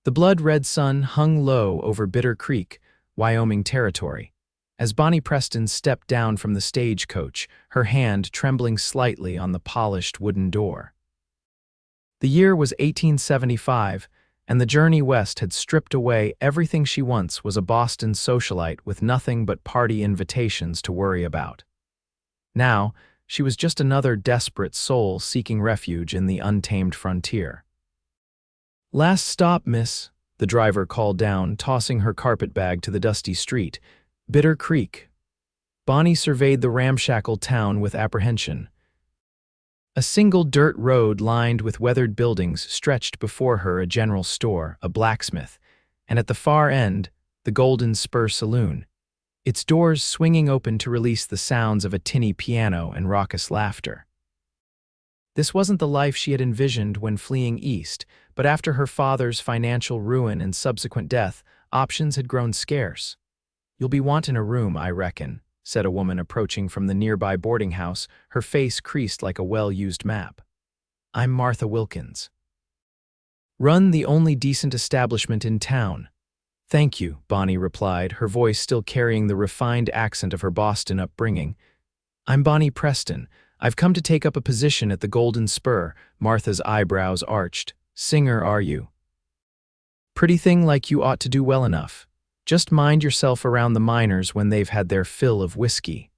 The blood-red sun hung low over Bitter Creek, Wyoming territory. As Bonnie Preston stepped down from the stagecoach, her hand trembling slightly on the polished wooden door. The year was 1875, and the journey west had stripped away everything she once was, a Boston socialite with nothing but party invitations to worry about. Now, she was just another desperate soul seeking refuge in the untamed frontier. "Last stop, miss," the driver called down, tossing her carpetbag to the dusty street. "Bitter Creek." Bonnie surveyed the ramshackle town with apprehension. A single dirt road lined with weathered buildings stretched before her, a general store, a blacksmith, and at the far end, the Golden Spur Saloon, its doors swinging open to release the sounds of a tinny piano and raucous laughter. This wasn't the life she had envisioned when fleeing east, but after her father's financial ruin and subsequent death, options had grown scarce. "You'll be wantin' a room, I reckon," said a woman approaching from the nearby boarding house, her face creased like a well-used map. "I'm Martha Wilkins. Run the only decent establishment in town." "Thank you," Bonnie replied, her voice still carrying the refined accent of her Boston upbringing. "I'm Bonnie Preston. I've come to take up a position at the Golden Spur." Martha's eyebrows arched. "Singer, are you?" "Pretty thing, like you ought to do well enough. Just mind yourself around the miners when they've had their fill of whiskey."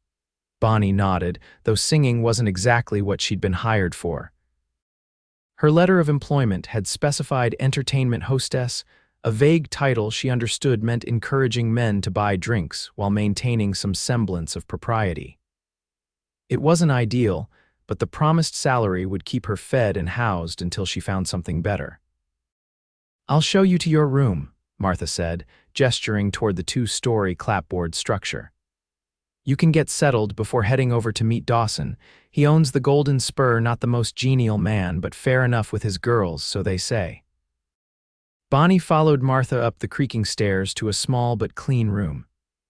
Bonnie nodded, though singing wasn't exactly what she'd been hired for. Her letter of employment had specified entertainment hostess, a vague title she understood meant encouraging men to buy drinks while maintaining some semblance of propriety. It wasn't ideal, but the promised salary would keep her fed and housed until she found something better. "I'll show you to your room," Martha said, gesturing toward the two-story clapboard structure. "You can get settled before heading over to meet Dawson. He owns the Golden Spur, not the most genial man, but fair enough with his girls, so they say." Bonnie followed Martha up the creaking stairs to a small but clean room.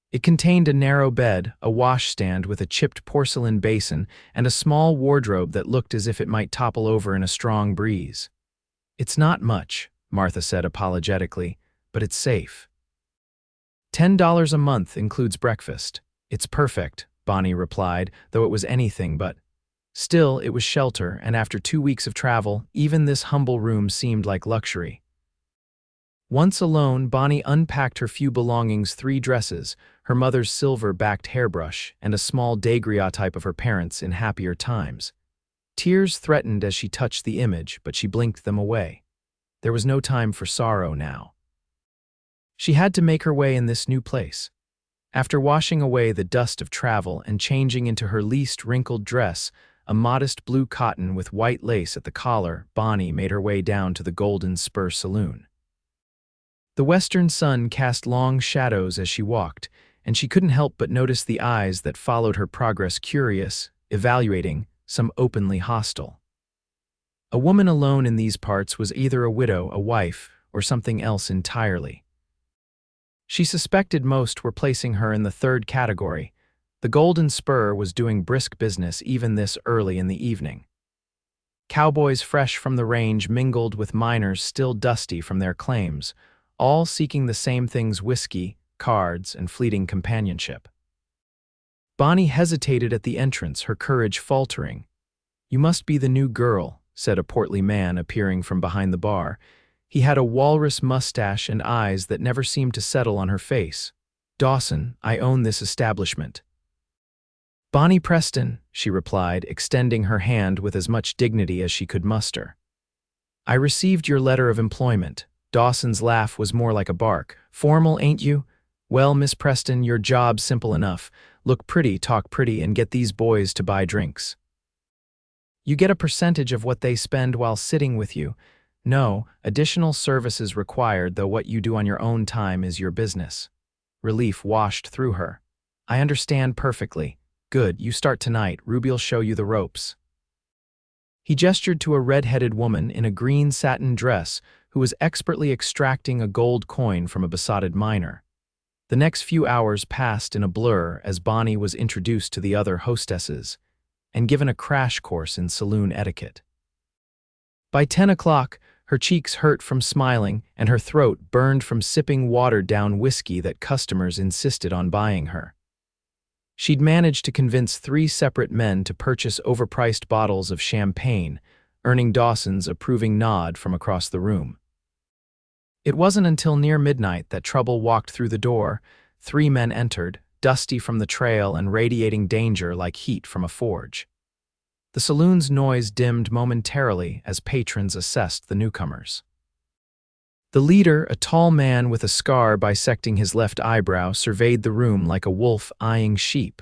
It contained a narrow bed, a washstand with a chipped porcelain basin, and a small wardrobe that looked as if it might topple over in a strong breeze. "It's not much," Martha said apologetically, "but it's safe. $10 a month includes breakfast." "It's perfect," Bonnie replied, though it was anything but. Still, it was shelter, and after 2 weeks of travel, even this humble room seemed like luxury. Once alone, Bonnie unpacked her few belongings: 3 dresses, her mother's silver-backed hairbrush, and a small daguerreotype of her parents in happier times. Tears threatened as she touched the image, but she blinked them away. There was no time for sorrow now. She had to make her way in this new place. After washing away the dust of travel and changing into her least wrinkled dress, a modest blue cotton with white lace at the collar, Bonnie made her way down to the Golden Spur Saloon. The western sun cast long shadows as she walked, and she couldn't help but notice the eyes that followed her progress, curious, evaluating, some openly hostile. A woman alone in these parts was either a widow, a wife, or something else entirely. She suspected most were placing her in the third category. The Golden Spur was doing brisk business even this early in the evening. Cowboys fresh from the range mingled with miners still dusty from their claims, all seeking the same things: whiskey, cards, and fleeting companionship. Bonnie hesitated at the entrance, her courage faltering. "You must be the new girl," said a portly man appearing from behind the bar. He had a walrus mustache and eyes that never seemed to settle on her face. "Dawson, I own this establishment." "Bonnie Preston," she replied, extending her hand with as much dignity as she could muster. "I received your letter of employment." Dawson's laugh was more like a bark. "Formal, ain't you? Well, Miss Preston, your job's simple enough. Look pretty, talk pretty, and get these boys to buy drinks. You get a percentage of what they spend while sitting with you. No additional services required, though what you do on your own time is your business." Relief washed through her. "I understand perfectly. Good, you start tonight. Ruby'll show you the ropes." He gestured to a red-headed woman in a green satin dress who was expertly extracting a gold coin from a besotted miner. The next few hours passed in a blur as Bonnie was introduced to the other hostesses and given a crash course in saloon etiquette. By 10 o'clock, Her cheeks hurt from smiling, and her throat burned from sipping watered-down whiskey that customers insisted on buying her. She'd managed to convince 3 separate men to purchase overpriced bottles of champagne, earning Dawson's approving nod from across the room. It wasn't until near midnight that trouble walked through the door. 3 men entered, dusty from the trail and radiating danger like heat from a forge. The saloon's noise dimmed momentarily as patrons assessed the newcomers. The leader, a tall man with a scar bisecting his left eyebrow, surveyed the room like a wolf eyeing sheep.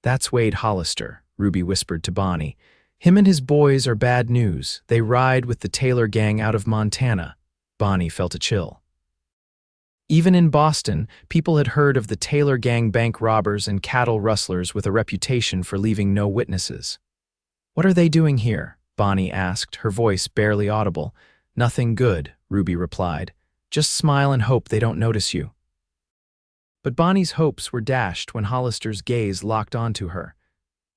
"That's Wade Hollister," Ruby whispered to Bonnie. "Him and his boys are bad news. They ride with the Taylor gang out of Montana." Bonnie felt a chill. Even in Boston, people had heard of the Taylor gang bank robbers and cattle rustlers with a reputation for leaving no witnesses. "What are they doing here?" Bonnie asked, her voice barely audible. "Nothing good," Ruby replied. "Just smile and hope they don't notice you." But Bonnie's hopes were dashed when Hollister's gaze locked onto her.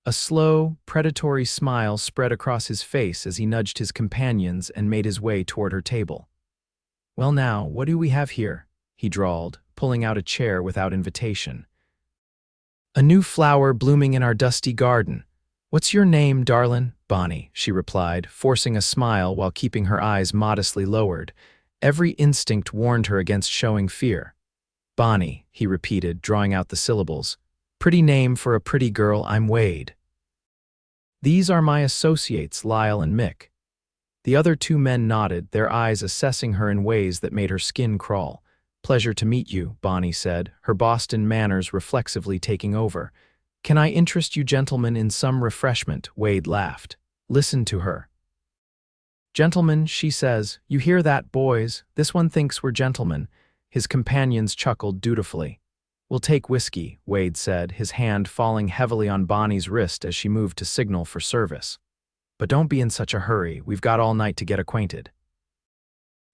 A slow, predatory smile spread across his face as he nudged his companions and made his way toward her table. "Well now, what do we have here?" he drawled, pulling out a chair without invitation. "A new flower blooming in our dusty garden. What's your name, darlin'?" "Bonnie," she replied, forcing a smile while keeping her eyes modestly lowered. Every instinct warned her against showing fear. "Bonnie," he repeated, drawing out the syllables. "Pretty name for a pretty girl, I'm Wade. These are my associates, Lyle and Mick." The other 2 men nodded, their eyes assessing her in ways that made her skin crawl. "Pleasure to meet you," Bonnie said, her Boston manners reflexively taking over. "Can I interest you gentlemen in some refreshment?" Wade laughed. "Listen to her." "Gentlemen," she says. "You hear that, boys? This one thinks we're gentlemen." His companions chuckled dutifully. "We'll take whiskey," Wade said, his hand falling heavily on Bonnie's wrist as she moved to signal for service. "But don't be in such a hurry. We've got all night to get acquainted."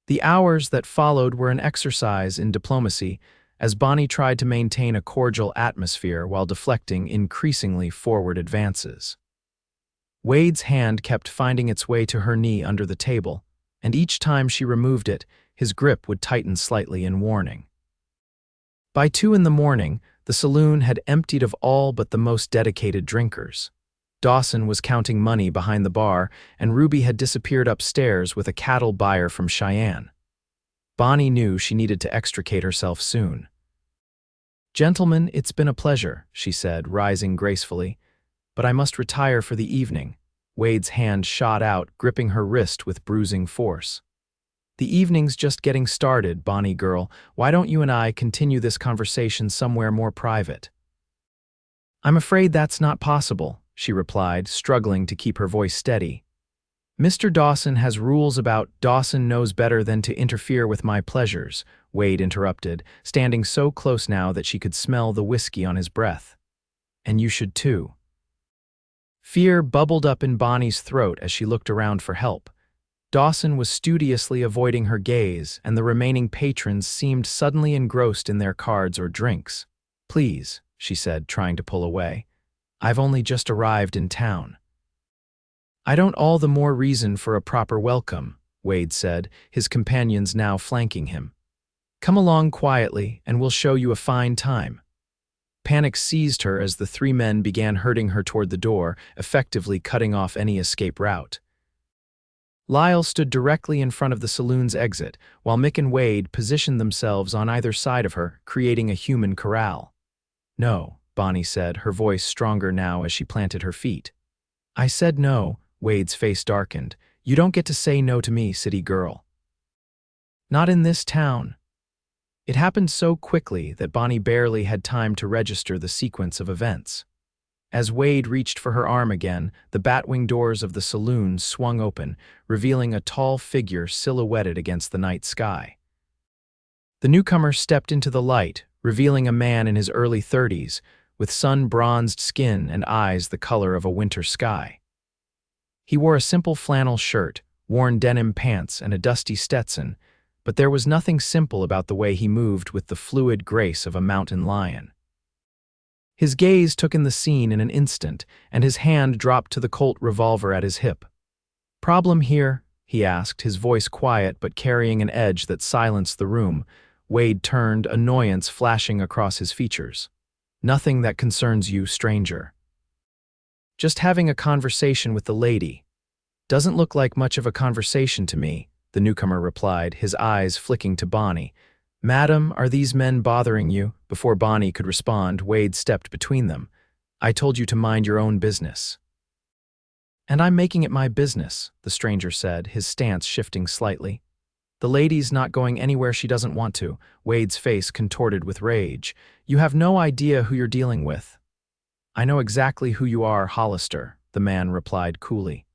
The hours that followed were an exercise in diplomacy, as Bonnie tried to maintain a cordial atmosphere while deflecting increasingly forward advances. Wade's hand kept finding its way to her knee under the table, and each time she removed it, his grip would tighten slightly in warning. By 2 in the morning, the saloon had emptied of all but the most dedicated drinkers. Dawson was counting money behind the bar, and Ruby had disappeared upstairs with a cattle buyer from Cheyenne. Bonnie knew she needed to extricate herself soon. "Gentlemen, it's been a pleasure," she said, rising gracefully. "But I must retire for the evening." Wade's hand shot out, gripping her wrist with bruising force. "The evening's just getting started, Bonnie girl. Why don't you and I continue this conversation somewhere more private?" "I'm afraid that's not possible," she replied, struggling to keep her voice steady. "Mr. Dawson has rules about—" "Dawson knows better than to interfere with my pleasures," Wade interrupted, standing so close now that she could smell the whiskey on his breath. "And you should too." Fear bubbled up in Bonnie's throat as she looked around for help. Dawson was studiously avoiding her gaze, and the remaining patrons seemed suddenly engrossed in their cards or drinks. "Please," she said, trying to pull away. "I've only just arrived in town." "I don't all the more reason for a proper welcome," Wade said, his companions now flanking him. "Come along quietly, and we'll show you a fine time." Panic seized her as the 3 men began herding her toward the door, effectively cutting off any escape route. Lyle stood directly in front of the saloon's exit, while Mick and Wade positioned themselves on either side of her, creating a human corral. "No," Bonnie said, her voice stronger now as she planted her feet. "I said no." Wade's face darkened. "You don't get to say no to me, city girl." "Not in this town." It happened so quickly that Bonnie barely had time to register the sequence of events. As Wade reached for her arm again, the batwing doors of the saloon swung open, revealing a tall figure silhouetted against the night sky. The newcomer stepped into the light, revealing a man in his early 30s, with sun-bronzed skin and eyes the color of a winter sky. He wore a simple flannel shirt, worn denim pants, and a dusty Stetson, but there was nothing simple about the way he moved with the fluid grace of a mountain lion. His gaze took in the scene in an instant, and his hand dropped to the Colt revolver at his hip. "Problem here," he asked, his voice quiet but carrying an edge that silenced the room. Wade turned, annoyance flashing across his features. Nothing that concerns you, stranger. Just having a conversation with the lady. Doesn't look like much of a conversation to me, the newcomer replied, his eyes flicking to Bonnie. Madam, are these men bothering you? Before Bonnie could respond, Wade stepped between them. I told you to mind your own business. And I'm making it my business, the stranger said, his stance shifting slightly. The lady's not going anywhere she doesn't want to, Wade's face contorted with rage. You have no idea who you're dealing with. I know exactly who you are, Hollister, the man replied coolly.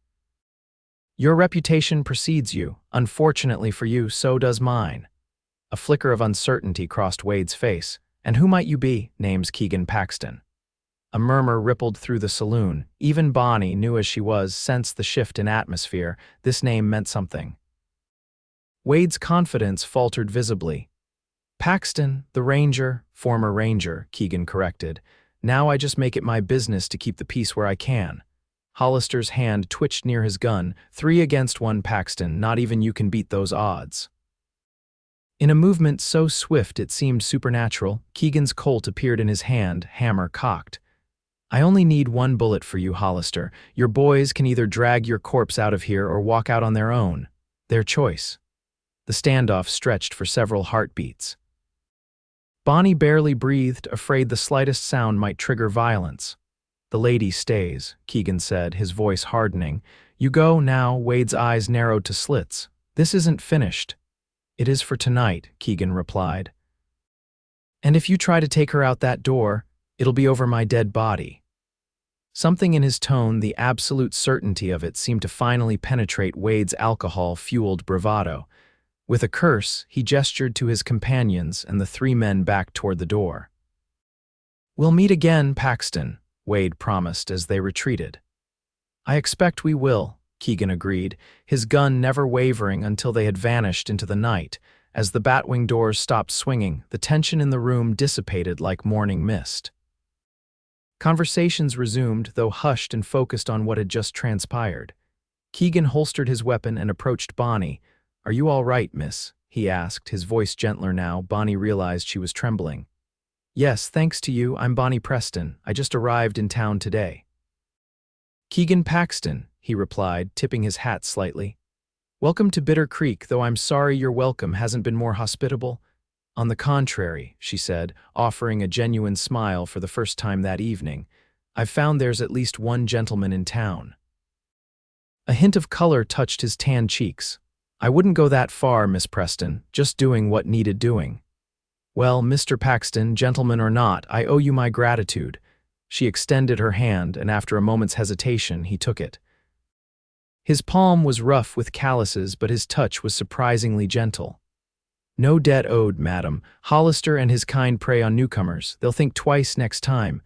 Your reputation precedes you. Unfortunately for you, so does mine. A flicker of uncertainty crossed Wade's face. And who might you be? Name's Keegan Paxton. A murmur rippled through the saloon. Even Bonnie, new as she was, sensed the shift in atmosphere. This name meant something. Wade's confidence faltered visibly. Paxton, the ranger, former ranger, Keegan corrected. Now I just make it my business to keep the peace where I can. Hollister's hand twitched near his gun. 3 against 1, Paxton. Not even you can beat those odds. In a movement so swift it seemed supernatural, Keegan's Colt appeared in his hand, hammer cocked. I only need 1 bullet for you, Hollister. Your boys can either drag your corpse out of here or walk out on their own. Their choice. The standoff stretched for several heartbeats. Bonnie barely breathed, afraid the slightest sound might trigger violence. The lady stays, Keegan said, his voice hardening. You go now, Wade's eyes narrowed to slits. This isn't finished. It is for tonight, Keegan replied. And if you try to take her out that door, it'll be over my dead body. Something in his tone, the absolute certainty of it, seemed to finally penetrate Wade's alcohol-fueled bravado. With a curse, he gestured to his companions and the 3 men backed toward the door. We'll meet again, Paxton, Wade promised as they retreated. I expect we will, Keegan agreed, his gun never wavering until they had vanished into the night. As the batwing doors stopped swinging, the tension in the room dissipated like morning mist. Conversations resumed, though hushed and focused on what had just transpired. Keegan holstered his weapon and approached Bonnie. Are you all right, miss? He asked, his voice gentler now. Bonnie realized she was trembling. Yes, thanks to you, I'm Bonnie Preston. I just arrived in town today. Keegan Paxton, he replied, tipping his hat slightly. Welcome to Bitter Creek, though I'm sorry your welcome hasn't been more hospitable. On the contrary, she said, offering a genuine smile for the first time that evening. I've found there's at least 1 gentleman in town. A hint of color touched his tan cheeks. I wouldn't go that far, Miss Preston, just doing what needed doing. Well, Mr. Paxton, gentleman or not, I owe you my gratitude. She extended her hand, and after a moment's hesitation, he took it. His palm was rough with calluses, but his touch was surprisingly gentle. No debt owed, madam. Hollister and his kind prey on newcomers. They'll think twice next time.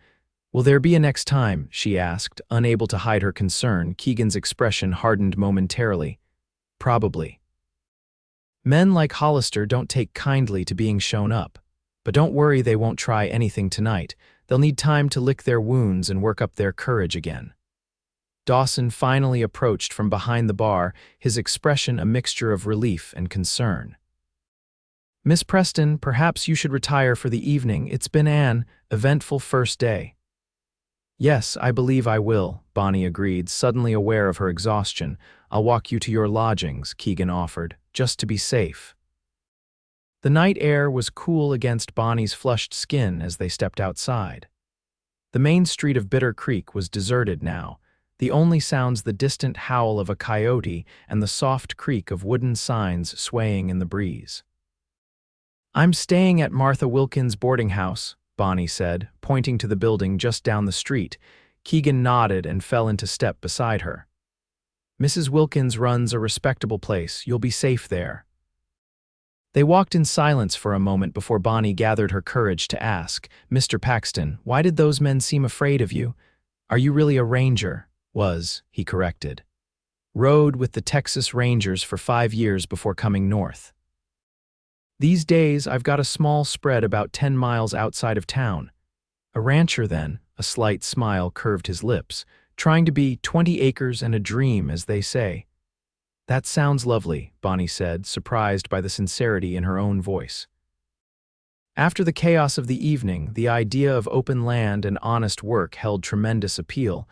Will there be a next time? She asked, unable to hide her concern. Keegan's expression hardened momentarily. Probably. Men like Hollister don't take kindly to being shown up. But don't worry, they won't try anything tonight. They'll need time to lick their wounds and work up their courage again. Dawson finally approached from behind the bar, his expression a mixture of relief and concern. Miss Preston, perhaps you should retire for the evening. It's been an eventful first day. Yes, I believe I will, Bonnie agreed, suddenly aware of her exhaustion. I'll walk you to your lodgings, Keegan offered, just to be safe. The night air was cool against Bonnie's flushed skin as they stepped outside. The main street of Bitter Creek was deserted now, the only sounds the distant howl of a coyote and the soft creak of wooden signs swaying in the breeze. I'm staying at Martha Wilkins' boarding house, Bonnie said, pointing to the building just down the street. Keegan nodded and fell into step beside her. Mrs. Wilkins runs a respectable place. You'll be safe there. They walked in silence for a moment before Bonnie gathered her courage to ask, Mr. Paxton, why did those men seem afraid of you? Are you really a ranger? Was, he corrected. Rode with the Texas Rangers for 5 years before coming north. These days, I've got a small spread about 10 miles outside of town. A rancher then, a slight smile curved his lips, trying to be 20 acres and a dream, as they say. That sounds lovely, Bonnie said, surprised by the sincerity in her own voice. After the chaos of the evening, the idea of open land and honest work held tremendous appeal.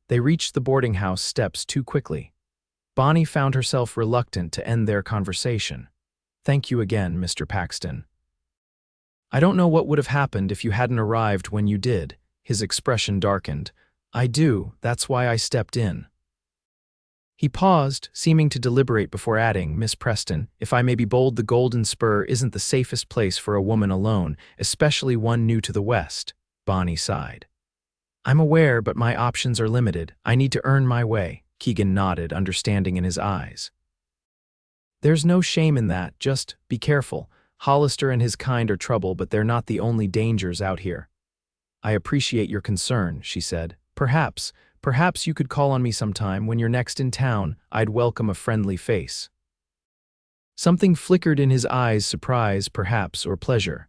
They reached the boarding house steps too quickly. Bonnie found herself reluctant to end their conversation. "Thank you again, Mr. Paxton. I don't know what would have happened if you hadn't arrived when you did." His expression darkened. "I do, that's why I stepped in." He paused, seeming to deliberate before adding, "Miss Preston, if I may be bold, the Golden Spur isn't the safest place for a woman alone, especially one new to the West." Bonnie sighed. "I'm aware, but my options are limited. I need to earn my way." Keegan nodded, understanding in his eyes. "There's no shame in that, just be careful. Hollister and his kind are trouble, but they're not the only dangers out here." "I appreciate your concern," she said. Perhaps you could call on me sometime when you're next in town. I'd welcome a friendly face." Something flickered in his eyes, surprise, perhaps, or pleasure.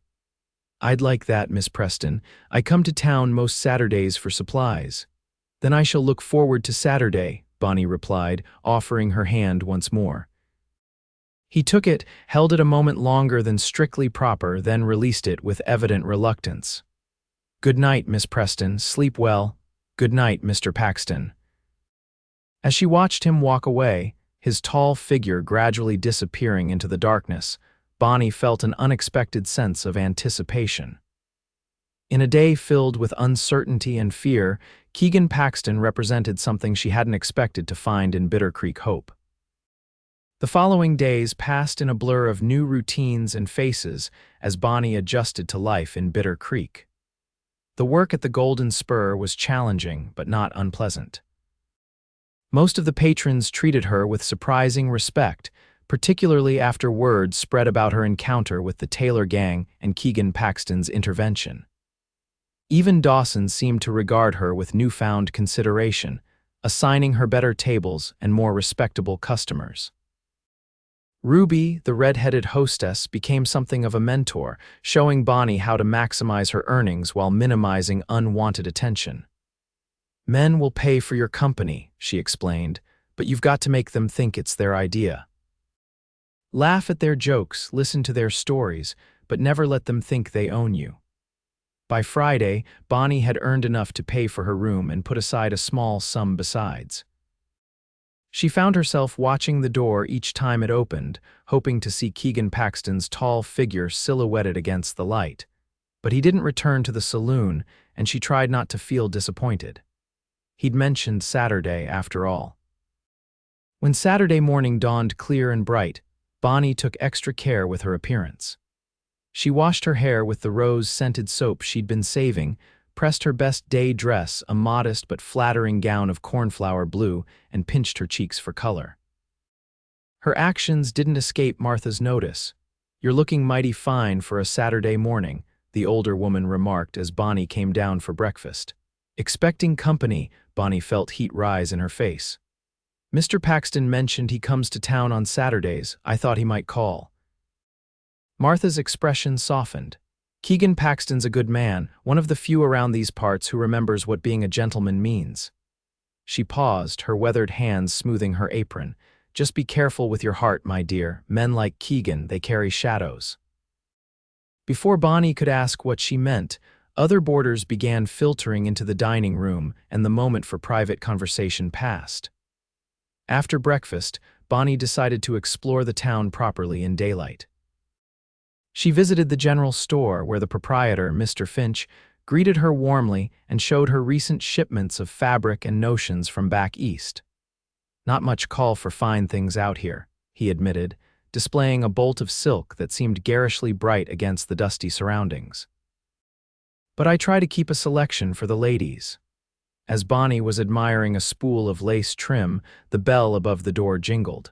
"I'd like that, Miss Preston. I come to town most Saturdays for supplies." "Then I shall look forward to Saturday," Bonnie replied, offering her hand once more. He took it, held it a moment longer than strictly proper, then released it with evident reluctance. "Good night, Miss Preston. Sleep well." "Good night, Mr. Paxton." As she watched him walk away, his tall figure gradually disappearing into the darkness, Bonnie felt an unexpected sense of anticipation. In a day filled with uncertainty and fear, Keegan Paxton represented something she hadn't expected to find in Bitter Creek Hope. The following days passed in a blur of new routines and faces as Bonnie adjusted to life in Bitter Creek. The work at the Golden Spur was challenging but not unpleasant. Most of the patrons treated her with surprising respect, particularly after word spread about her encounter with the Taylor gang and Keegan Paxton's intervention. Even Dawson seemed to regard her with newfound consideration, assigning her better tables and more respectable customers. Ruby, the red-headed hostess, became something of a mentor, showing Bonnie how to maximize her earnings while minimizing unwanted attention. "Men will pay for your company," she explained, "but you've got to make them think it's their idea. Laugh at their jokes, listen to their stories, but never let them think they own you." By Friday, Bonnie had earned enough to pay for her room and put aside a small sum besides. She found herself watching the door each time it opened, hoping to see Keegan Paxton's tall figure silhouetted against the light. But he didn't return to the saloon, and she tried not to feel disappointed. He'd mentioned Saturday, after all. When Saturday morning dawned clear and bright, Bonnie took extra care with her appearance. She washed her hair with the rose-scented soap she'd been saving, pressed her best day dress, a modest but flattering gown of cornflower blue, and pinched her cheeks for color. Her actions didn't escape Martha's notice. "You're looking mighty fine for a Saturday morning," the older woman remarked as Bonnie came down for breakfast. Expecting company, Bonnie felt heat rise in her face. "Mr. Paxton mentioned he comes to town on Saturdays. I thought he might call." Martha's expression softened. "Keegan Paxton's a good man, one of the few around these parts who remembers what being a gentleman means." She paused, her weathered hands smoothing her apron. "Just be careful with your heart, my dear. Men like Keegan, they carry shadows." Before Bonnie could ask what she meant, other boarders began filtering into the dining room, and the moment for private conversation passed. After breakfast, Bonnie decided to explore the town properly in daylight. She visited the general store where the proprietor, Mr. Finch, greeted her warmly and showed her recent shipments of fabric and notions from back east. "Not much call for fine things out here," he admitted, displaying a bolt of silk that seemed garishly bright against the dusty surroundings. "But I try to keep a selection for the ladies." As Bonnie was admiring a spool of lace trim, the bell above the door jingled.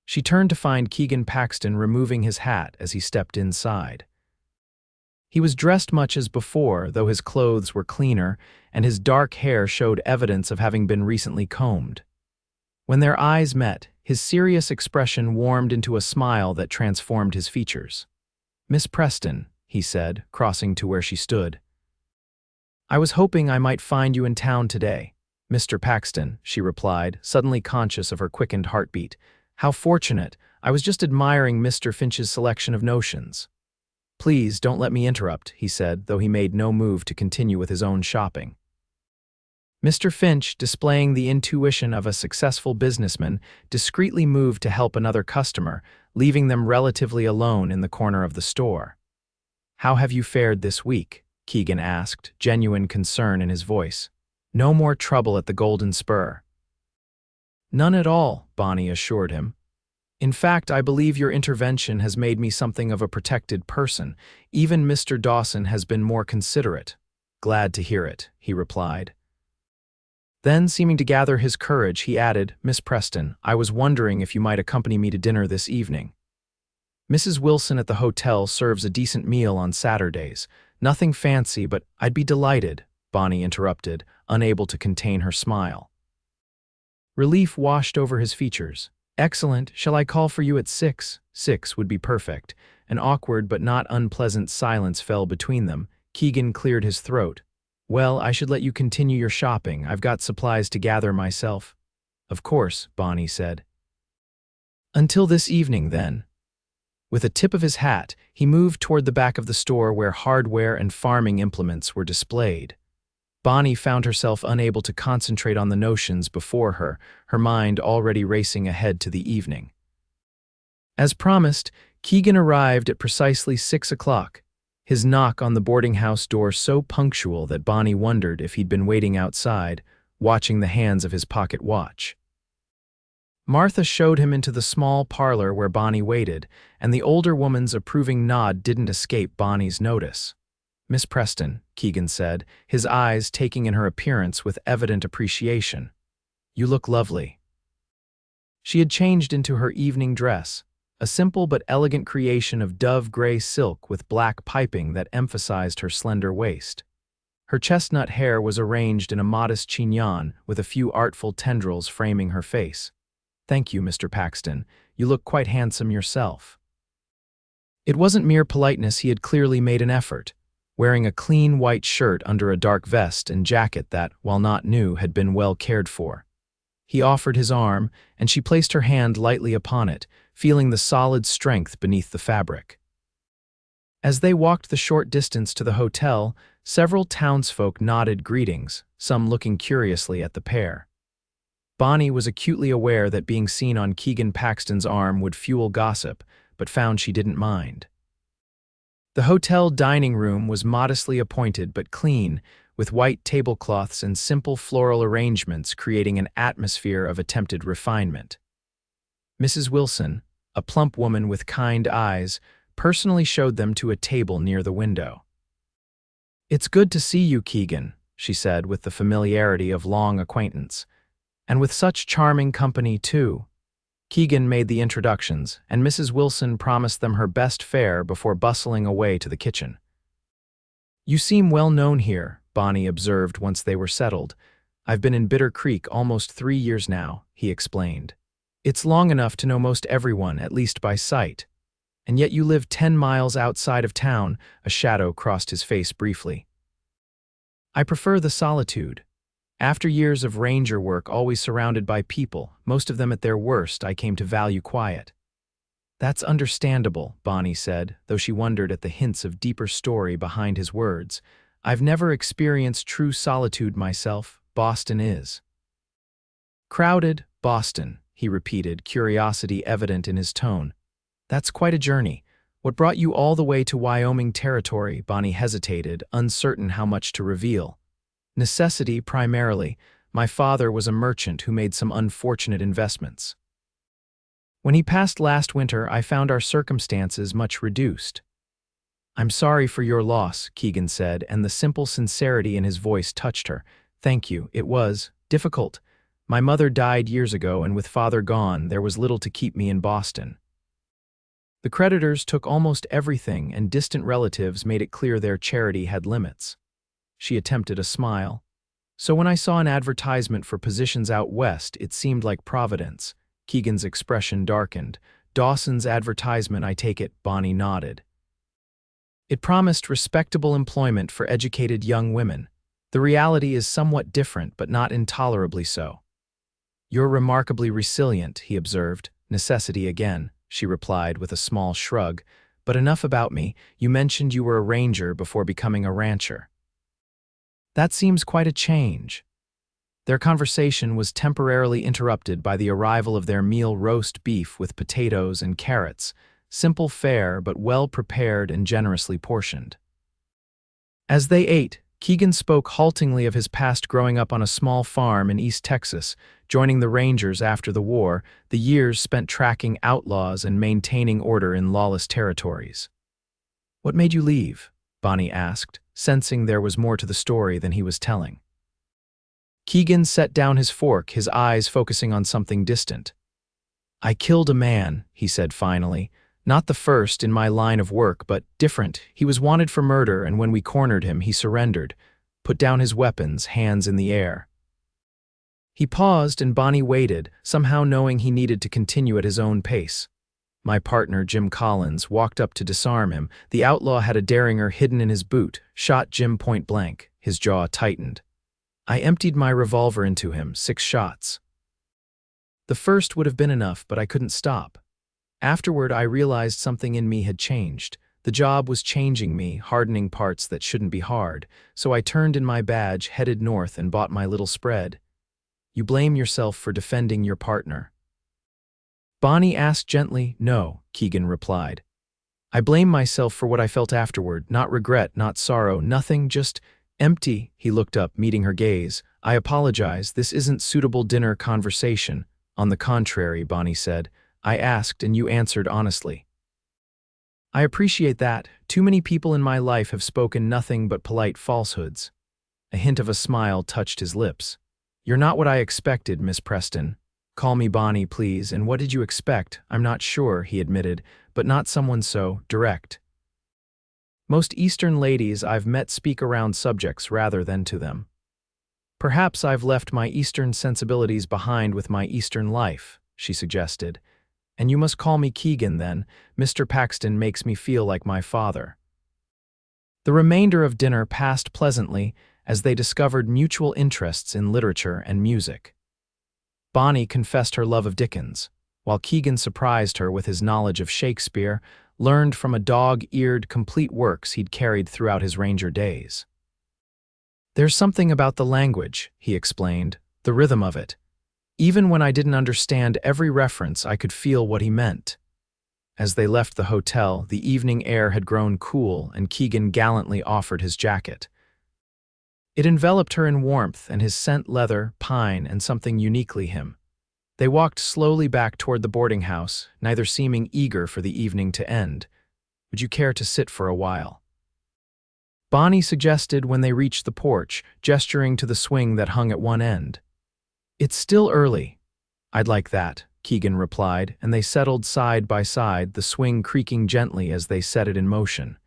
She turned to find Keegan Paxton removing his hat as he stepped inside. He was dressed much as before, though his clothes were cleaner, and his dark hair showed evidence of having been recently combed. When their eyes met, his serious expression warmed into a smile that transformed his features. "Miss Preston," he said, crossing to where she stood. "I was hoping I might find you in town today." "Mr. Paxton," she replied, suddenly conscious of her quickened heartbeat. How fortunate. I was just admiring Mr. Finch's selection of notions. Please don't let me interrupt, he said, though he made no move to continue with his own shopping. Mr. Finch, displaying the intuition of a successful businessman, discreetly moved to help another customer, leaving them relatively alone in the corner of the store. How have you fared this week? Keegan asked, genuine concern in his voice. No more trouble at the Golden Spur. None at all, Bonnie assured him. In fact, I believe your intervention has made me something of a protected person. Even Mr. Dawson has been more considerate. Glad to hear it, he replied. Then, seeming to gather his courage, he added, Miss Preston, I was wondering if you might accompany me to dinner this evening. Mrs. Wilson at the hotel serves a decent meal on Saturdays. Nothing fancy, but I'd be delighted, Bonnie interrupted, unable to contain her smile. Relief washed over his features. Excellent. Shall I call for you at 6? 6 would be perfect. An awkward but not unpleasant silence fell between them. Keegan cleared his throat. Well, I should let you continue your shopping. I've got supplies to gather myself. Of course, Bonnie said. Until this evening, then. With a tip of his hat, he moved toward the back of the store where hardware and farming implements were displayed. Bonnie found herself unable to concentrate on the notions before her, her mind already racing ahead to the evening. As promised, Keegan arrived at precisely 6 o'clock, his knock on the boarding house door so punctual that Bonnie wondered if he'd been waiting outside, watching the hands of his pocket watch. Martha showed him into the small parlor where Bonnie waited, and the older woman's approving nod didn't escape Bonnie's notice. Miss Preston, Keegan said, his eyes taking in her appearance with evident appreciation. You look lovely. She had changed into her evening dress, a simple but elegant creation of dove-gray silk with black piping that emphasized her slender waist. Her chestnut hair was arranged in a modest chignon with a few artful tendrils framing her face. Thank you, Mr. Paxton. You look quite handsome yourself. It wasn't mere politeness, he had clearly made an effort, wearing a clean white shirt under a dark vest and jacket that, while not new, had been well cared for. He offered his arm, and she placed her hand lightly upon it, feeling the solid strength beneath the fabric. As they walked the short distance to the hotel, several townsfolk nodded greetings, some looking curiously at the pair. Bonnie was acutely aware that being seen on Keegan Paxton's arm would fuel gossip, but found she didn't mind. The hotel dining room was modestly appointed but clean, with white tablecloths and simple floral arrangements creating an atmosphere of attempted refinement. Mrs. Wilson, a plump woman with kind eyes, personally showed them to a table near the window. It's good to see you, Keegan, she said with the familiarity of long acquaintance. And with such charming company, too. Keegan made the introductions, and Mrs. Wilson promised them her best fare before bustling away to the kitchen. You seem well known here, Bonnie observed once they were settled. I've been in Bitter Creek almost 3 years now, he explained. It's long enough to know most everyone, at least by sight. And yet you live 10 miles outside of town, a shadow crossed his face briefly. I prefer the solitude. After years of ranger work always surrounded by people, most of them at their worst, I came to value quiet. That's understandable, Bonnie said, though she wondered at the hints of deeper story behind his words. I've never experienced true solitude myself. Boston is. Crowded, Boston, he repeated, curiosity evident in his tone. That's quite a journey. What brought you all the way to Wyoming territory? Bonnie hesitated, uncertain how much to reveal. Necessity, primarily. My father was a merchant who made some unfortunate investments. When he passed last winter, I found our circumstances much reduced. I'm sorry for your loss, Keegan said, and the simple sincerity in his voice touched her. Thank you. It was difficult. My mother died years ago, and with father gone, there was little to keep me in Boston. The creditors took almost everything, and distant relatives made it clear their charity had limits. She attempted a smile. So when I saw an advertisement for positions out west, it seemed like Providence. Keegan's expression darkened. Dawson's advertisement, I take it, Bonnie nodded. It promised respectable employment for educated young women. The reality is somewhat different, but not intolerably so. You're remarkably resilient, he observed, Necessity again, she replied with a small shrug. But enough about me. You mentioned you were a ranger before becoming a rancher. That seems quite a change. Their conversation was temporarily interrupted by the arrival of their meal roast beef with potatoes and carrots, simple fare but well prepared and generously portioned. As they ate, Keegan spoke haltingly of his past growing up on a small farm in East Texas, joining the Rangers after the war, the years spent tracking outlaws and maintaining order in lawless territories. "What made you leave?" Bonnie asked, sensing there was more to the story than he was telling. Keegan set down his fork, his eyes focusing on something distant. "I killed a man," he said finally. "Not the first in my line of work, but different. He was wanted for murder, and when we cornered him, he surrendered, put down his weapons, hands in the air." He paused, and Bonnie waited, somehow knowing he needed to continue at his own pace. "My partner, Jim Collins, walked up to disarm him. The outlaw had a derringer hidden in his boot, shot Jim point blank." His jaw tightened. "I emptied my revolver into him, 6 shots. The first would have been enough, but I couldn't stop. Afterward, I realized something in me had changed. The job was changing me, hardening parts that shouldn't be hard, so I turned in my badge, headed north, and bought my little spread." "You blame yourself for defending your partner?" Bonnie asked gently. "No," Keegan replied. "I blame myself for what I felt afterward, not regret, not sorrow, nothing, just empty." He looked up, meeting her gaze. "I apologize, this isn't suitable dinner conversation." "On the contrary," Bonnie said. "I asked and you answered honestly." "I appreciate that. Too many people in my life have spoken nothing but polite falsehoods." A hint of a smile touched his lips. "You're not what I expected, Miss Preston. Call me Bonnie, please. And what did you expect?" "I'm not sure," he admitted, "but not someone so direct. Most Eastern ladies I've met speak around subjects rather than to them. Perhaps I've left my Eastern sensibilities behind with my Eastern life," she suggested. "And you must call me Keegan then. Mr. Paxton makes me feel like my father." The remainder of dinner passed pleasantly as they discovered mutual interests in literature and music. Bonnie confessed her love of Dickens, while Keegan surprised her with his knowledge of Shakespeare, learned from a dog-eared complete works he'd carried throughout his ranger days. "There's something about the language," he explained, "the rhythm of it. Even when I didn't understand every reference, I could feel what he meant." As they left the hotel, the evening air had grown cool, and Keegan gallantly offered his jacket. It enveloped her in warmth, and his scent leather, pine, and something uniquely him. They walked slowly back toward the boarding house, neither seeming eager for the evening to end. "Would you care to sit for a while?" Bonnie suggested when they reached the porch, gesturing to the swing that hung at one end. "It's still early." "I'd like that," Keegan replied, and they settled side by side, the swing creaking gently as they set it in motion.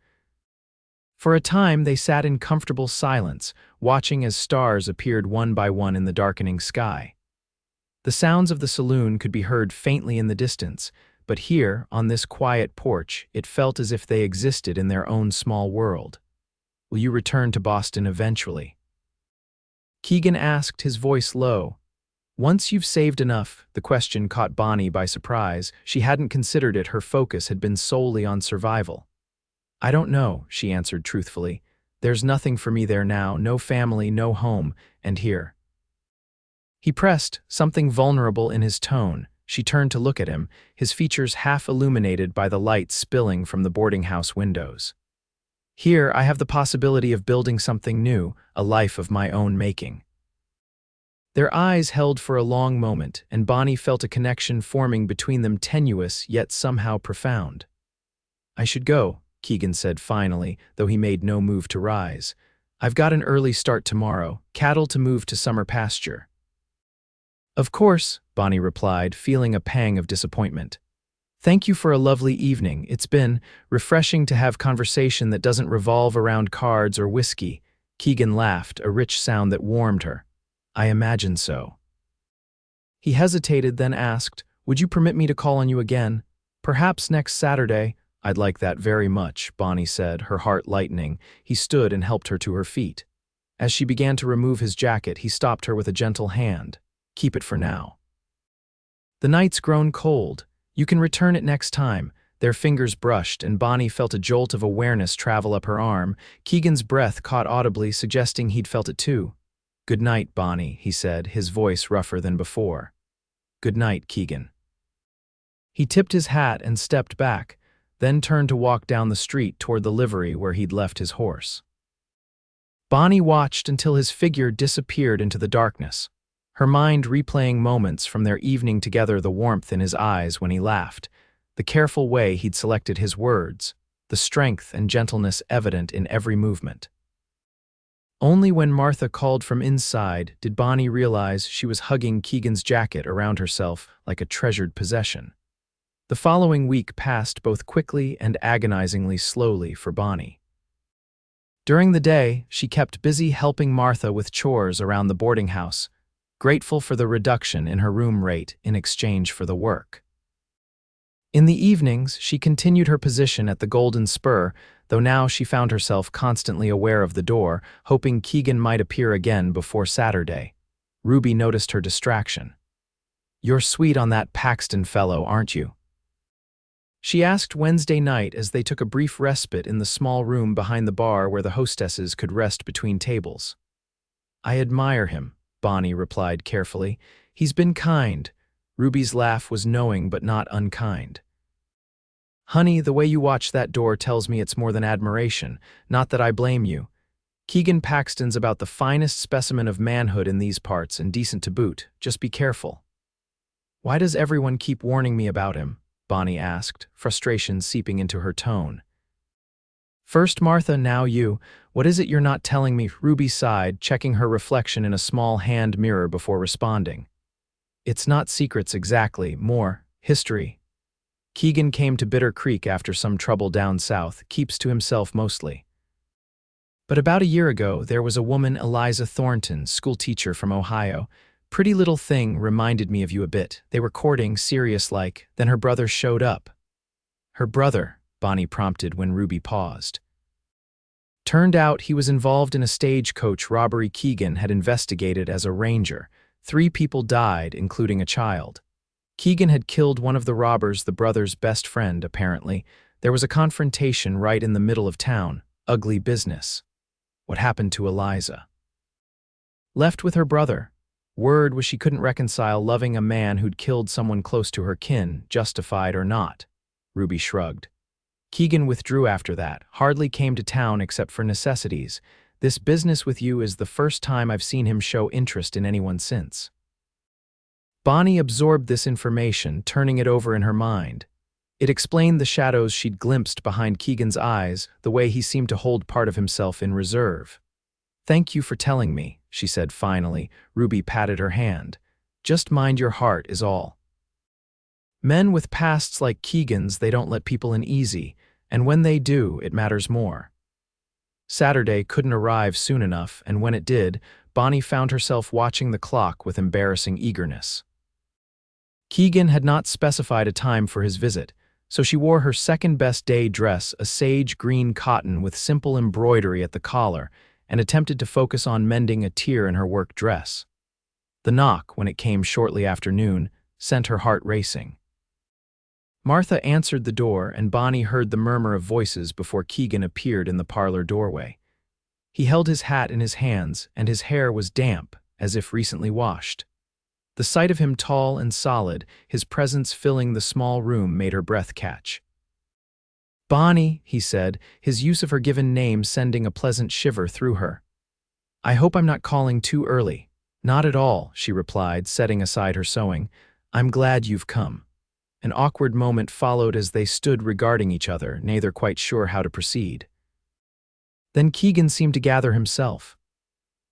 For a time they sat in comfortable silence, watching as stars appeared one by one in the darkening sky. The sounds of the saloon could be heard faintly in the distance, but here, on this quiet porch, it felt as if they existed in their own small world. "Will you return to Boston eventually?" Keegan asked, his voice low. "Once you've saved enough." The question caught Bonnie by surprise. She hadn't considered it. Her focus had been solely on survival. "I don't know," she answered truthfully. "There's nothing for me there now, no family, no home, and here." He pressed, something vulnerable in his tone. She turned to look at him, his features half illuminated by the light spilling from the boarding house windows. "Here, I have the possibility of building something new, a life of my own making." Their eyes held for a long moment, and Bonnie felt a connection forming between them, tenuous yet somehow profound. "I should go," Keegan said finally, though he made no move to rise. "I've got an early start tomorrow, cattle to move to summer pasture." "Of course," Bonnie replied, feeling a pang of disappointment. "Thank you for a lovely evening. It's been refreshing to have conversation that doesn't revolve around cards or whiskey." Keegan laughed, a rich sound that warmed her. "I imagine so." He hesitated, then asked, "Would you permit me to call on you again? Perhaps next Saturday?" "I'd like that very much," Bonnie said, her heart lightening. He stood and helped her to her feet. As she began to remove his jacket, he stopped her with a gentle hand. "Keep it for now. The night's grown cold, You can return it next time. Their fingers brushed, and Bonnie felt a jolt of awareness travel up her arm. Keegan's breath caught audibly, suggesting he'd felt it too. "Good night, Bonnie," he said, his voice rougher than before. "Good night, Keegan." He tipped his hat and stepped back, then turned to walk down the street toward the livery where he'd left his horse. Bonnie watched until his figure disappeared into the darkness, her mind replaying moments from their evening together, the warmth in his eyes when he laughed, the careful way he'd selected his words, the strength and gentleness evident in every movement. Only when Martha called from inside did Bonnie realize she was hugging Keegan's jacket around herself like a treasured possession. The following week passed both quickly and agonizingly slowly for Bonnie. During the day, she kept busy helping Martha with chores around the boarding house, grateful for the reduction in her room rate in exchange for the work. In the evenings, she continued her position at the Golden Spur, though now she found herself constantly aware of the door, hoping Keegan might appear again before Saturday. Ruby noticed her distraction. "You're sweet on that Paxton fellow, aren't you?" she asked Wednesday night as they took a brief respite in the small room behind the bar where the hostesses could rest between tables. "I admire him," Bonnie replied carefully. "He's been kind." Ruby's laugh was knowing but not unkind. "Honey, the way you watch that door tells me it's more than admiration, not that I blame you. Keegan Paxton's about the finest specimen of manhood in these parts and decent to boot. Just be careful." "Why does everyone keep warning me about him?" Bonnie asked, frustration seeping into her tone. "First Martha, now you. What is it you're not telling me?" Ruby sighed, checking her reflection in a small hand mirror before responding. "It's not secrets exactly, more history. Keegan came to Bitter Creek after some trouble down south, keeps to himself mostly. But about a year ago, there was a woman, Eliza Thornton, schoolteacher from Ohio. Pretty little thing, reminded me of you a bit. They were courting, serious-like, then her brother showed up." "Her brother," Bonnie prompted when Ruby paused. "Turned out he was involved in a stagecoach robbery Keegan had investigated as a ranger. 3 people died, including a child. Keegan had killed one of the robbers, the brother's best friend, apparently. There was a confrontation right in the middle of town. Ugly business." "What happened to Eliza?" "Left with her brother. Word was she couldn't reconcile loving a man who'd killed someone close to her kin, justified or not." Ruby shrugged. "Keegan withdrew after that, hardly came to town except for necessities. This business with you is the first time I've seen him show interest in anyone since." Bonnie absorbed this information, turning it over in her mind. It explained the shadows she'd glimpsed behind Keegan's eyes, the way he seemed to hold part of himself in reserve. "Thank you for telling me," she said finally. Ruby patted her hand. "Just mind your heart is all. Men with pasts like Keegan's, they don't let people in easy, and when they do, it matters more." Saturday couldn't arrive soon enough, and when it did, Bonnie found herself watching the clock with embarrassing eagerness. Keegan had not specified a time for his visit, so she wore her second-best day dress, a sage green cotton with simple embroidery at the collar, and attempted to focus on mending a tear in her work dress. The knock, when it came shortly after noon, sent her heart racing. Martha answered the door, and Bonnie heard the murmur of voices before Keegan appeared in the parlor doorway. He held his hat in his hands, and his hair was damp, as if recently washed. The sight of him tall and solid, his presence filling the small room, made her breath catch. "Bonnie," he said, his use of her given name sending a pleasant shiver through her. "I hope I'm not calling too early." "Not at all," she replied, setting aside her sewing. "I'm glad you've come." An awkward moment followed as they stood regarding each other, neither quite sure how to proceed. Then Keegan seemed to gather himself.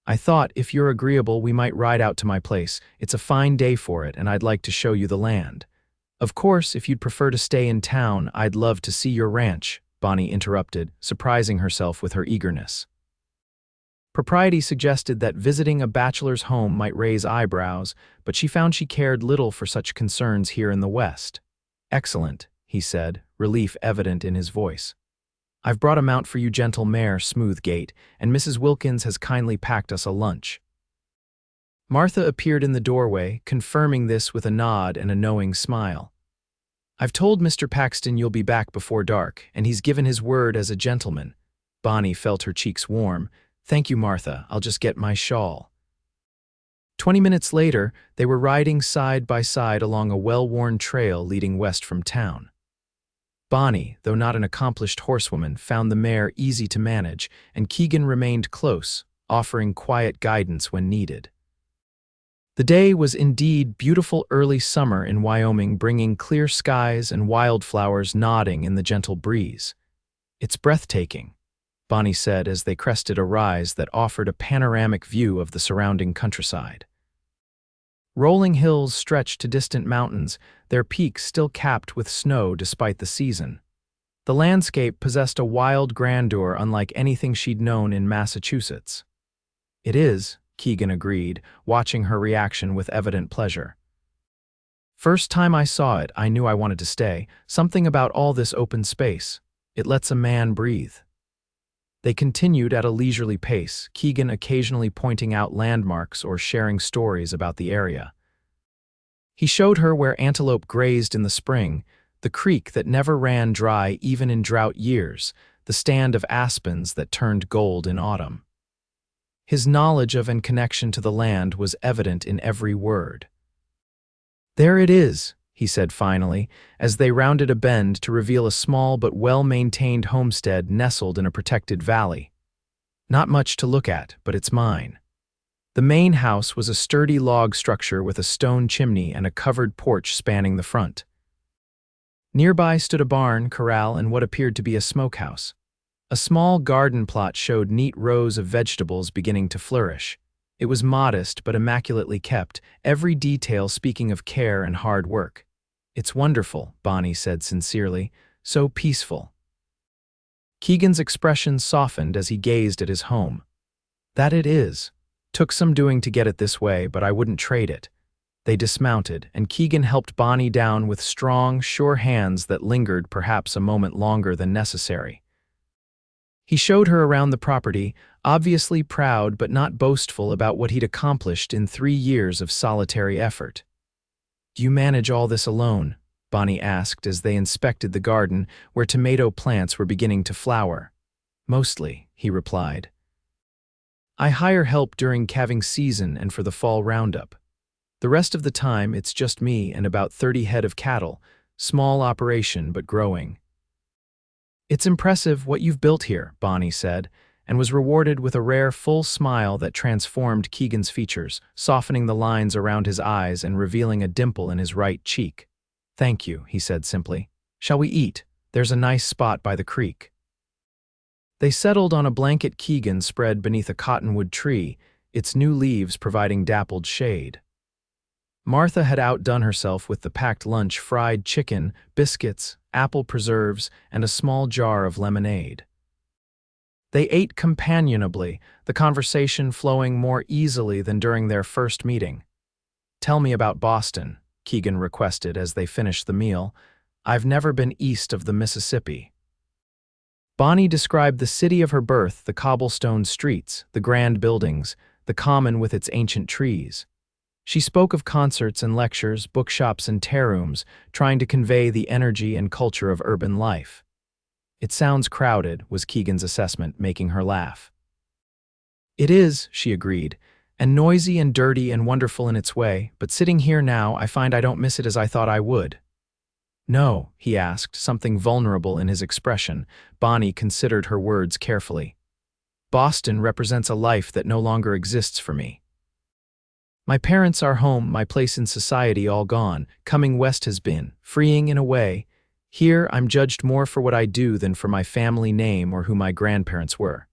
"I thought, if you're agreeable, we might ride out to my place. It's a fine day for it, and I'd like to show you the land. Of course, if you'd prefer to stay in town, I'd love to see your ranch," Bonnie interrupted, surprising herself with her eagerness. Propriety suggested that visiting a bachelor's home might raise eyebrows, but she found she cared little for such concerns here in the West. "Excellent," he said, relief evident in his voice. "I've brought a mount for you, gentle mare, Smooth Gait, and Mrs. Wilkins has kindly packed us a lunch." Martha appeared in the doorway, confirming this with a nod and a knowing smile. I've told Mr. Paxton you'll be back before dark, and he's given his word as a gentleman. Bonnie felt her cheeks warm. Thank you, Martha. I'll just get my shawl. 20 minutes later, they were riding side by side along a well-worn trail leading west from town. Bonnie, though not an accomplished horsewoman, found the mare easy to manage, and Keegan remained close, offering quiet guidance when needed. The day was indeed beautiful early summer in Wyoming, bringing clear skies and wildflowers nodding in the gentle breeze. It's breathtaking, Bonnie said as they crested a rise that offered a panoramic view of the surrounding countryside. Rolling hills stretched to distant mountains, their peaks still capped with snow despite the season. The landscape possessed a wild grandeur unlike anything she'd known in Massachusetts. It is, Keegan agreed, watching her reaction with evident pleasure. First time I saw it, I knew I wanted to stay. Something about all this open space. It lets a man breathe. They continued at a leisurely pace, Keegan occasionally pointing out landmarks or sharing stories about the area. He showed her where antelope grazed in the spring, the creek that never ran dry even in drought years, the stand of aspens that turned gold in autumn. His knowledge of and connection to the land was evident in every word. There it is, he said finally, as they rounded a bend to reveal a small but well-maintained homestead nestled in a protected valley. Not much to look at, but it's mine. The main house was a sturdy log structure with a stone chimney and a covered porch spanning the front. Nearby stood a barn, corral, and what appeared to be a smokehouse. A small garden plot showed neat rows of vegetables beginning to flourish. It was modest but immaculately kept, every detail speaking of care and hard work. It's wonderful, Bonnie said sincerely, so peaceful. Keegan's expression softened as he gazed at his home. That it is. Took some doing to get it this way, but I wouldn't trade it. They dismounted, and Keegan helped Bonnie down with strong, sure hands that lingered perhaps a moment longer than necessary. He showed her around the property, obviously proud but not boastful about what he'd accomplished in 3 years of solitary effort. Do you manage all this alone? Bonnie asked as they inspected the garden where tomato plants were beginning to flower. Mostly, he replied. I hire help during calving season and for the fall roundup. The rest of the time it's just me and about 30 head of cattle, small operation but growing. It's impressive what you've built here, Bonnie said, and was rewarded with a rare full smile that transformed Keegan's features, softening the lines around his eyes and revealing a dimple in his right cheek. Thank you, he said simply. Shall we eat? There's a nice spot by the creek. They settled on a blanket Keegan spread beneath a cottonwood tree, its new leaves providing dappled shade. Martha had outdone herself with the packed lunch: fried chicken, biscuits, apple preserves, and a small jar of lemonade. They ate companionably, the conversation flowing more easily than during their first meeting. Tell me about Boston, Keegan requested as they finished the meal. I've never been east of the Mississippi. Bonnie described the city of her birth, the cobblestone streets, the grand buildings, the common with its ancient trees. She spoke of concerts and lectures, bookshops and rooms, trying to convey the energy and culture of urban life. It sounds crowded, was Keegan's assessment, making her laugh. It is, she agreed, and noisy and dirty and wonderful in its way, but sitting here now, I find I don't miss it as I thought I would. No, he asked, something vulnerable in his expression. Bonnie considered her words carefully. Boston represents a life that no longer exists for me. My parents are home, my place in society all gone. Coming west has been freeing in a way. Here, I'm judged more for what I do than for my family name or who my grandparents were.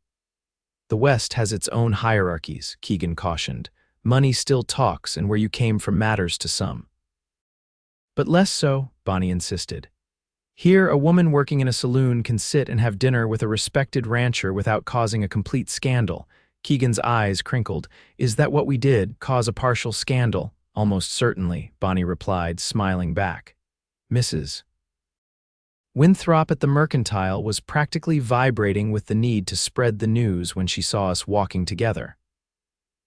The West has its own hierarchies, Keegan cautioned. Money still talks, and where you came from matters to some. But less so, Bonnie insisted. Here, a woman working in a saloon can sit and have dinner with a respected rancher without causing a complete scandal. Keegan's eyes crinkled. Is that what we did, cause a partial scandal? Almost certainly, Bonnie replied, smiling back. Mrs. Winthrop at the Mercantile was practically vibrating with the need to spread the news when she saw us walking together.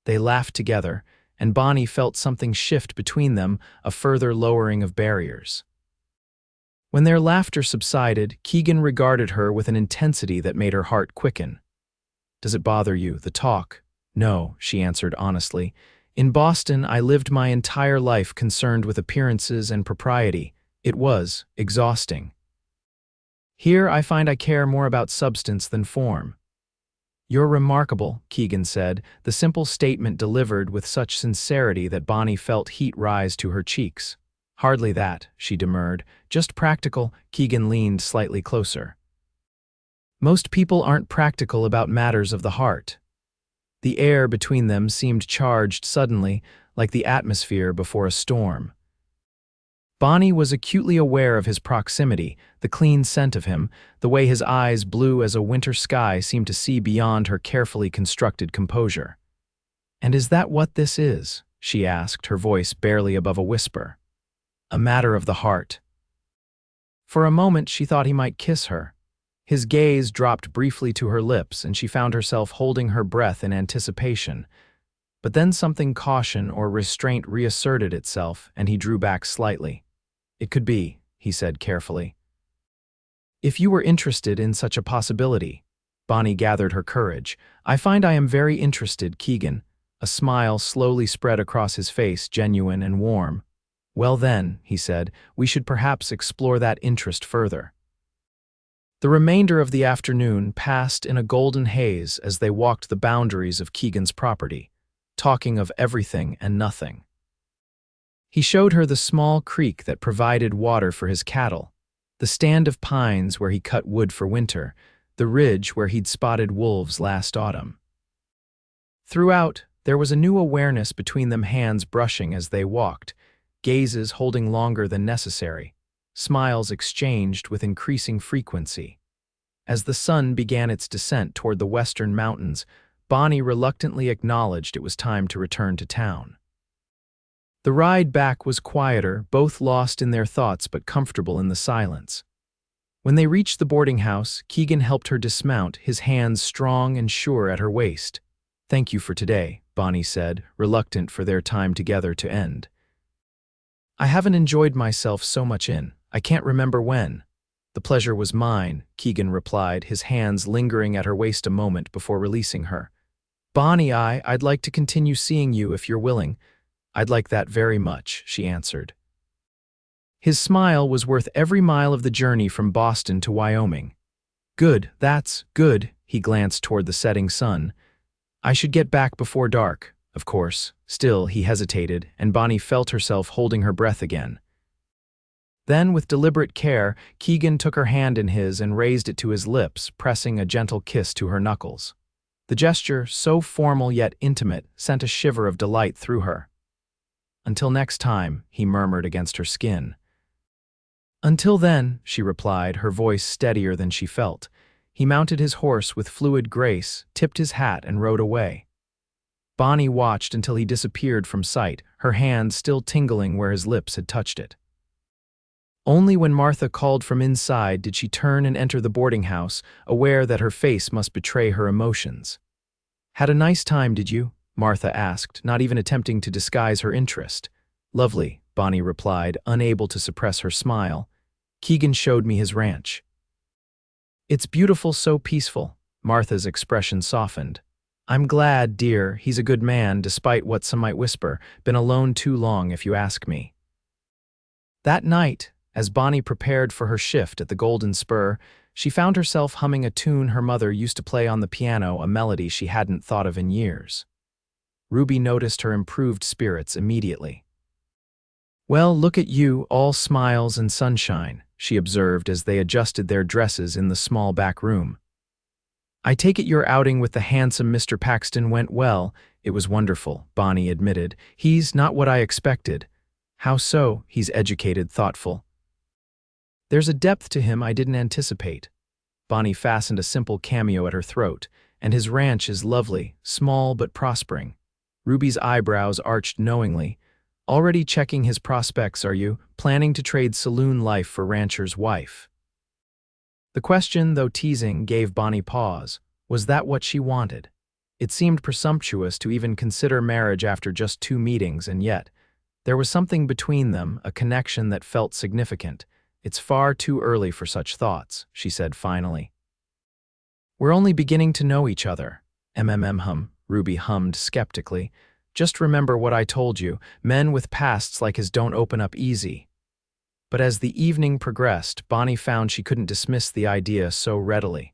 They laughed together, and Bonnie felt something shift between them, a further lowering of barriers. When their laughter subsided, Keegan regarded her with an intensity that made her heart quicken. "Does it bother you, the talk?" "No," she answered honestly. "In Boston, I lived my entire life concerned with appearances and propriety. It was exhausting. Here, I find I care more about substance than form." "You're remarkable," Keegan said, the simple statement delivered with such sincerity that Bonnie felt heat rise to her cheeks. "Hardly that," she demurred. "Just practical." Keegan leaned slightly closer. "Most people aren't practical about matters of the heart." The air between them seemed charged suddenly, like the atmosphere before a storm. Bonnie was acutely aware of his proximity, the clean scent of him, the way his eyes, blue as a winter sky, seemed to see beyond her carefully constructed composure. "And is that what this is?" she asked, her voice barely above a whisper. "A matter of the heart." For a moment she thought he might kiss her. His gaze dropped briefly to her lips, and she found herself holding her breath in anticipation. But then something caution or restraint reasserted itself, and he drew back slightly. "It could be," he said carefully. "If you were interested in such a possibility." Bonnie gathered her courage. "I find I am very interested, Keegan." A smile slowly spread across his face, genuine and warm. "Well then," he said, "we should perhaps explore that interest further." The remainder of the afternoon passed in a golden haze as they walked the boundaries of Keegan's property, talking of everything and nothing. He showed her the small creek that provided water for his cattle, the stand of pines where he cut wood for winter, the ridge where he'd spotted wolves last autumn. Throughout, there was a new awareness between them, hands brushing as they walked, gazes holding longer than necessary, smiles exchanged with increasing frequency. As the sun began its descent toward the western mountains, Bonnie reluctantly acknowledged it was time to return to town. The ride back was quieter, both lost in their thoughts but comfortable in the silence. When they reached the boarding house, Keegan helped her dismount, his hands strong and sure at her waist. "Thank you for today," Bonnie said, reluctant for their time together to end. "I haven't enjoyed myself so much I can't remember when." "The pleasure was mine," Keegan replied, his hands lingering at her waist a moment before releasing her. "Bonnie, I'd like to continue seeing you if you're willing." "I'd like that very much," she answered. His smile was worth every mile of the journey from Boston to Wyoming. "Good, that's good," he glanced toward the setting sun. "I should get back before dark, of course." Still, he hesitated, and Bonnie felt herself holding her breath again. Then, with deliberate care, Keegan took her hand in his and raised it to his lips, pressing a gentle kiss to her knuckles. The gesture, so formal yet intimate, sent a shiver of delight through her. "Until next time," he murmured against her skin. "Until then," she replied, her voice steadier than she felt. He mounted his horse with fluid grace, tipped his hat, and rode away. Bonnie watched until he disappeared from sight, her hand still tingling where his lips had touched it. Only when Martha called from inside did she turn and enter the boarding house, aware that her face must betray her emotions. "Had a nice time, did you?" Martha asked, not even attempting to disguise her interest. "Lovely," Bonnie replied, unable to suppress her smile. "Keegan showed me his ranch." "It's beautiful, so peaceful." Martha's expression softened. "I'm glad, dear, he's a good man, despite what some might whisper. Been alone too long, if you ask me." That night, as Bonnie prepared for her shift at the Golden Spur, she found herself humming a tune her mother used to play on the piano, a melody she hadn't thought of in years. Ruby noticed her improved spirits immediately. "Well, look at you, all smiles and sunshine," she observed as they adjusted their dresses in the small back room. "I take it your outing with the handsome Mr. Paxton went well." "It was wonderful," Bonnie admitted. "He's not what I expected." "How so?" "He's educated, thoughtful. There's a depth to him I didn't anticipate." Bonnie fastened a simple cameo at her throat. "And his ranch is lovely, small but prospering." Ruby's eyebrows arched knowingly. "Already checking his prospects, are you? Planning to trade saloon life for rancher's wife?" The question, though teasing, gave Bonnie pause. Was that what she wanted? It seemed presumptuous to even consider marriage after just 2 meetings, and yet there was something between them, a connection that felt significant, It's far too early for such thoughts, she said finally. We're only beginning to know each other. Ruby hummed skeptically. Just remember what I told you, men with pasts like his don't open up easy. But as the evening progressed, Bonnie found she couldn't dismiss the idea so readily.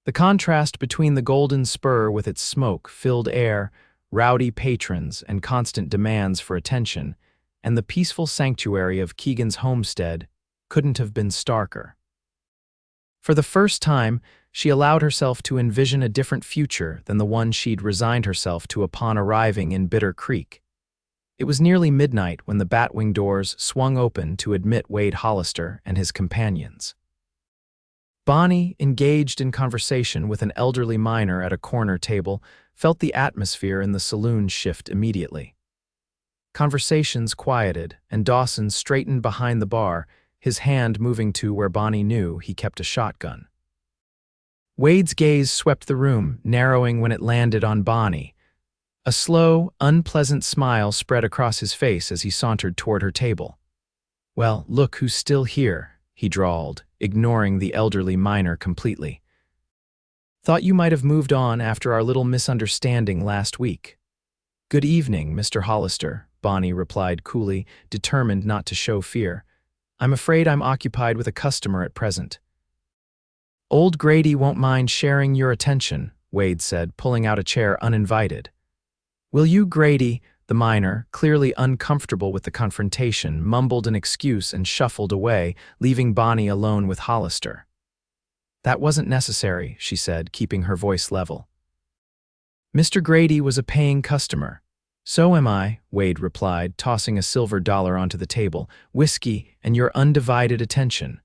The contrast between the Golden Spur with its smoke-filled air, rowdy patrons, and constant demands for attention, and the peaceful sanctuary of Keegan's homestead couldn't have been starker. For the first time, she allowed herself to envision a different future than the one she'd resigned herself to upon arriving in Bitter Creek. It was nearly midnight when the batwing doors swung open to admit Wade Hollister and his companions. Bonnie, engaged in conversation with an elderly miner at a corner table, felt the atmosphere in the saloon shift immediately. Conversations quieted, and Dawson straightened behind the bar, his hand moving to where Bonnie knew he kept a shotgun. Wade's gaze swept the room, narrowing when it landed on Bonnie. A slow, unpleasant smile spread across his face as he sauntered toward her table. "Well, look who's still here," he drawled, ignoring the elderly miner completely. "Thought you might have moved on after our little misunderstanding last week." "Good evening, Mr. Hollister," Bonnie replied coolly, determined not to show fear. "I'm afraid I'm occupied with a customer at present." "Old Grady won't mind sharing your attention," Wade said, pulling out a chair uninvited. "Will you, Grady?" The miner, clearly uncomfortable with the confrontation, mumbled an excuse and shuffled away, leaving Bonnie alone with Hollister. "That wasn't necessary," she said, keeping her voice level. "Mr. Grady was a paying customer." "So am I," Wade replied, tossing a silver dollar onto the table. "Whiskey and your undivided attention."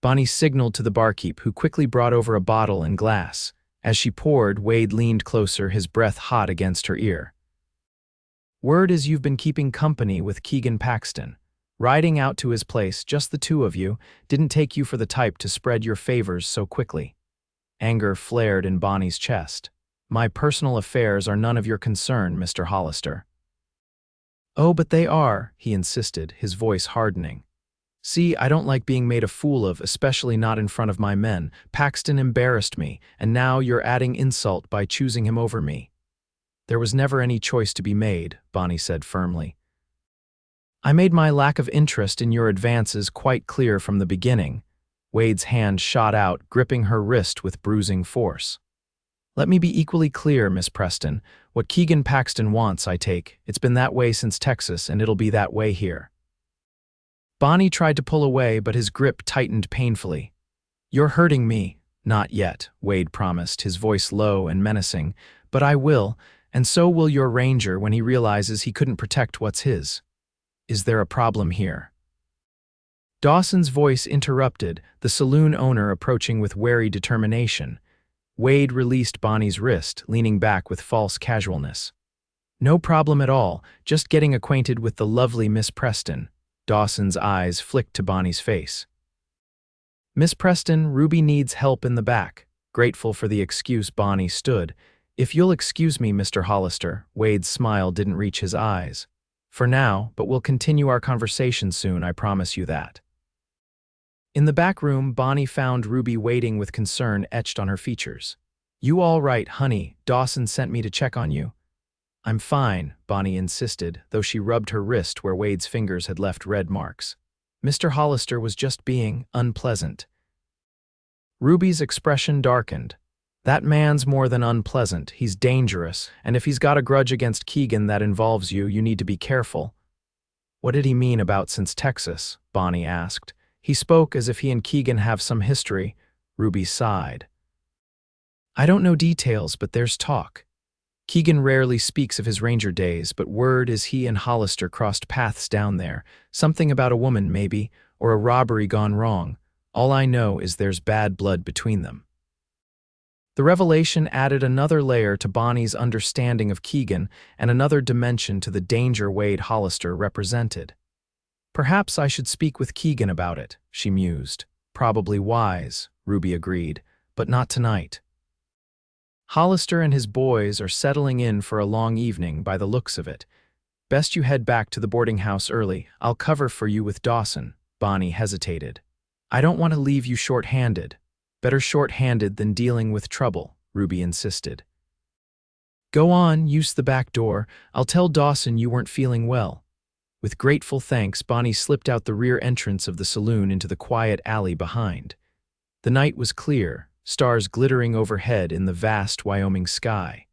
Bonnie signaled to the barkeep, who quickly brought over a bottle and glass. As she poured, Wade leaned closer, his breath hot against her ear. "Word is you've been keeping company with Keegan Paxton. Riding out to his place, just the two of you, didn't take you for the type to spread your favors so quickly." Anger flared in Bonnie's chest. "My personal affairs are none of your concern, Mr. Hollister." "Oh, but they are," he insisted, his voice hardening. "See, I don't like being made a fool of, especially not in front of my men. Paxton embarrassed me, and now you're adding insult by choosing him over me." "There was never any choice to be made," Bonnie said firmly. "I made my lack of interest in your advances quite clear from the beginning." Wade's hand shot out, gripping her wrist with bruising force. "Let me be equally clear, Miss Preston. What Keegan Paxton wants, I take. It's been that way since Texas, and it'll be that way here." Bonnie tried to pull away, but his grip tightened painfully. "You're hurting me." "Not yet," Wade promised, his voice low and menacing. "But I will, and so will your ranger when he realizes he couldn't protect what's his." "Is there a problem here?" Dawson's voice interrupted, the saloon owner approaching with wary determination. Wade released Bonnie's wrist, leaning back with false casualness. "No problem at all, just getting acquainted with the lovely Miss Preston." Dawson's eyes flicked to Bonnie's face. "Miss Preston, Ruby needs help in the back." Grateful for the excuse, Bonnie stood. "If you'll excuse me, Mr. Hollister," Wade's smile didn't reach his eyes. "For now, but we'll continue our conversation soon, I promise you that." In the back room, Bonnie found Ruby waiting with concern etched on her features. "You all right, honey? Dawson sent me to check on you." "I'm fine," Bonnie insisted, though she rubbed her wrist where Wade's fingers had left red marks. "Mr. Hollister was just being unpleasant." Ruby's expression darkened. "That man's more than unpleasant, he's dangerous, and if he's got a grudge against Keegan that involves you, you need to be careful." "What did he mean about since Texas?" Bonnie asked. "He spoke as if he and Keegan have some history." Ruby sighed. "I don't know details, but there's talk. Keegan rarely speaks of his ranger days, but word is he and Hollister crossed paths down there. Something about a woman, maybe, or a robbery gone wrong. All I know is there's bad blood between them." The revelation added another layer to Bonnie's understanding of Keegan and another dimension to the danger Wade Hollister represented. "Perhaps I should speak with Keegan about it," she mused. "Probably wise," Ruby agreed, "but not tonight. Hollister and his boys are settling in for a long evening by the looks of it. Best you head back to the boarding house early. I'll cover for you with Dawson," Bonnie hesitated. I don't want to leave you short-handed. Better short-handed than dealing with trouble, Ruby insisted. Go on, use the back door. I'll tell Dawson you weren't feeling well. With grateful thanks, Bonnie slipped out the rear entrance of the saloon into the quiet alley behind. The night was clear, stars glittering overhead in the vast Wyoming sky.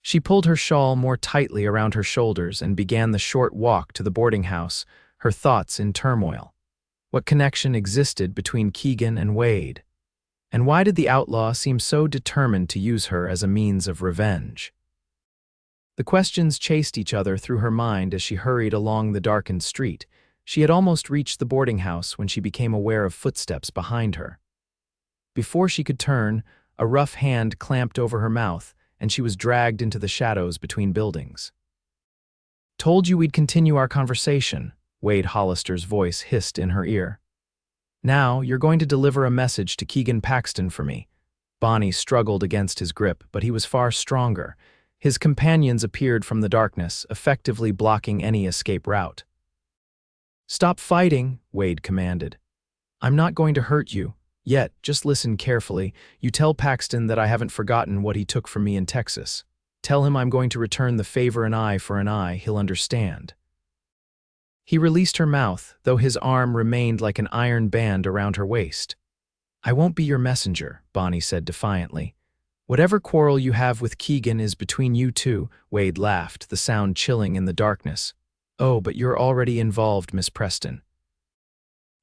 She pulled her shawl more tightly around her shoulders and began the short walk to the boarding house, her thoughts in turmoil. What connection existed between Keegan and Wade? And why did the outlaw seem so determined to use her as a means of revenge? The questions chased each other through her mind as she hurried along the darkened street. She had almost reached the boarding house when she became aware of footsteps behind her. Before she could turn, a rough hand clamped over her mouth, and she was dragged into the shadows between buildings. Told you we'd continue our conversation, Wade Hollister's voice hissed in her ear. Now, you're going to deliver a message to Keegan Paxton for me. Bonnie struggled against his grip, but he was far stronger. His companions appeared from the darkness, effectively blocking any escape route. Stop fighting, Wade commanded. I'm not going to hurt you. Yet, just listen carefully. You tell Paxton that I haven't forgotten what he took from me in Texas. Tell him I'm going to return the favor an eye for an eye, he'll understand. He released her mouth, though his arm remained like an iron band around her waist. I won't be your messenger, Bonnie said defiantly. Whatever quarrel you have with Keegan is between you two, Wade laughed, the sound chilling in the darkness. Oh, but you're already involved, Miss Preston.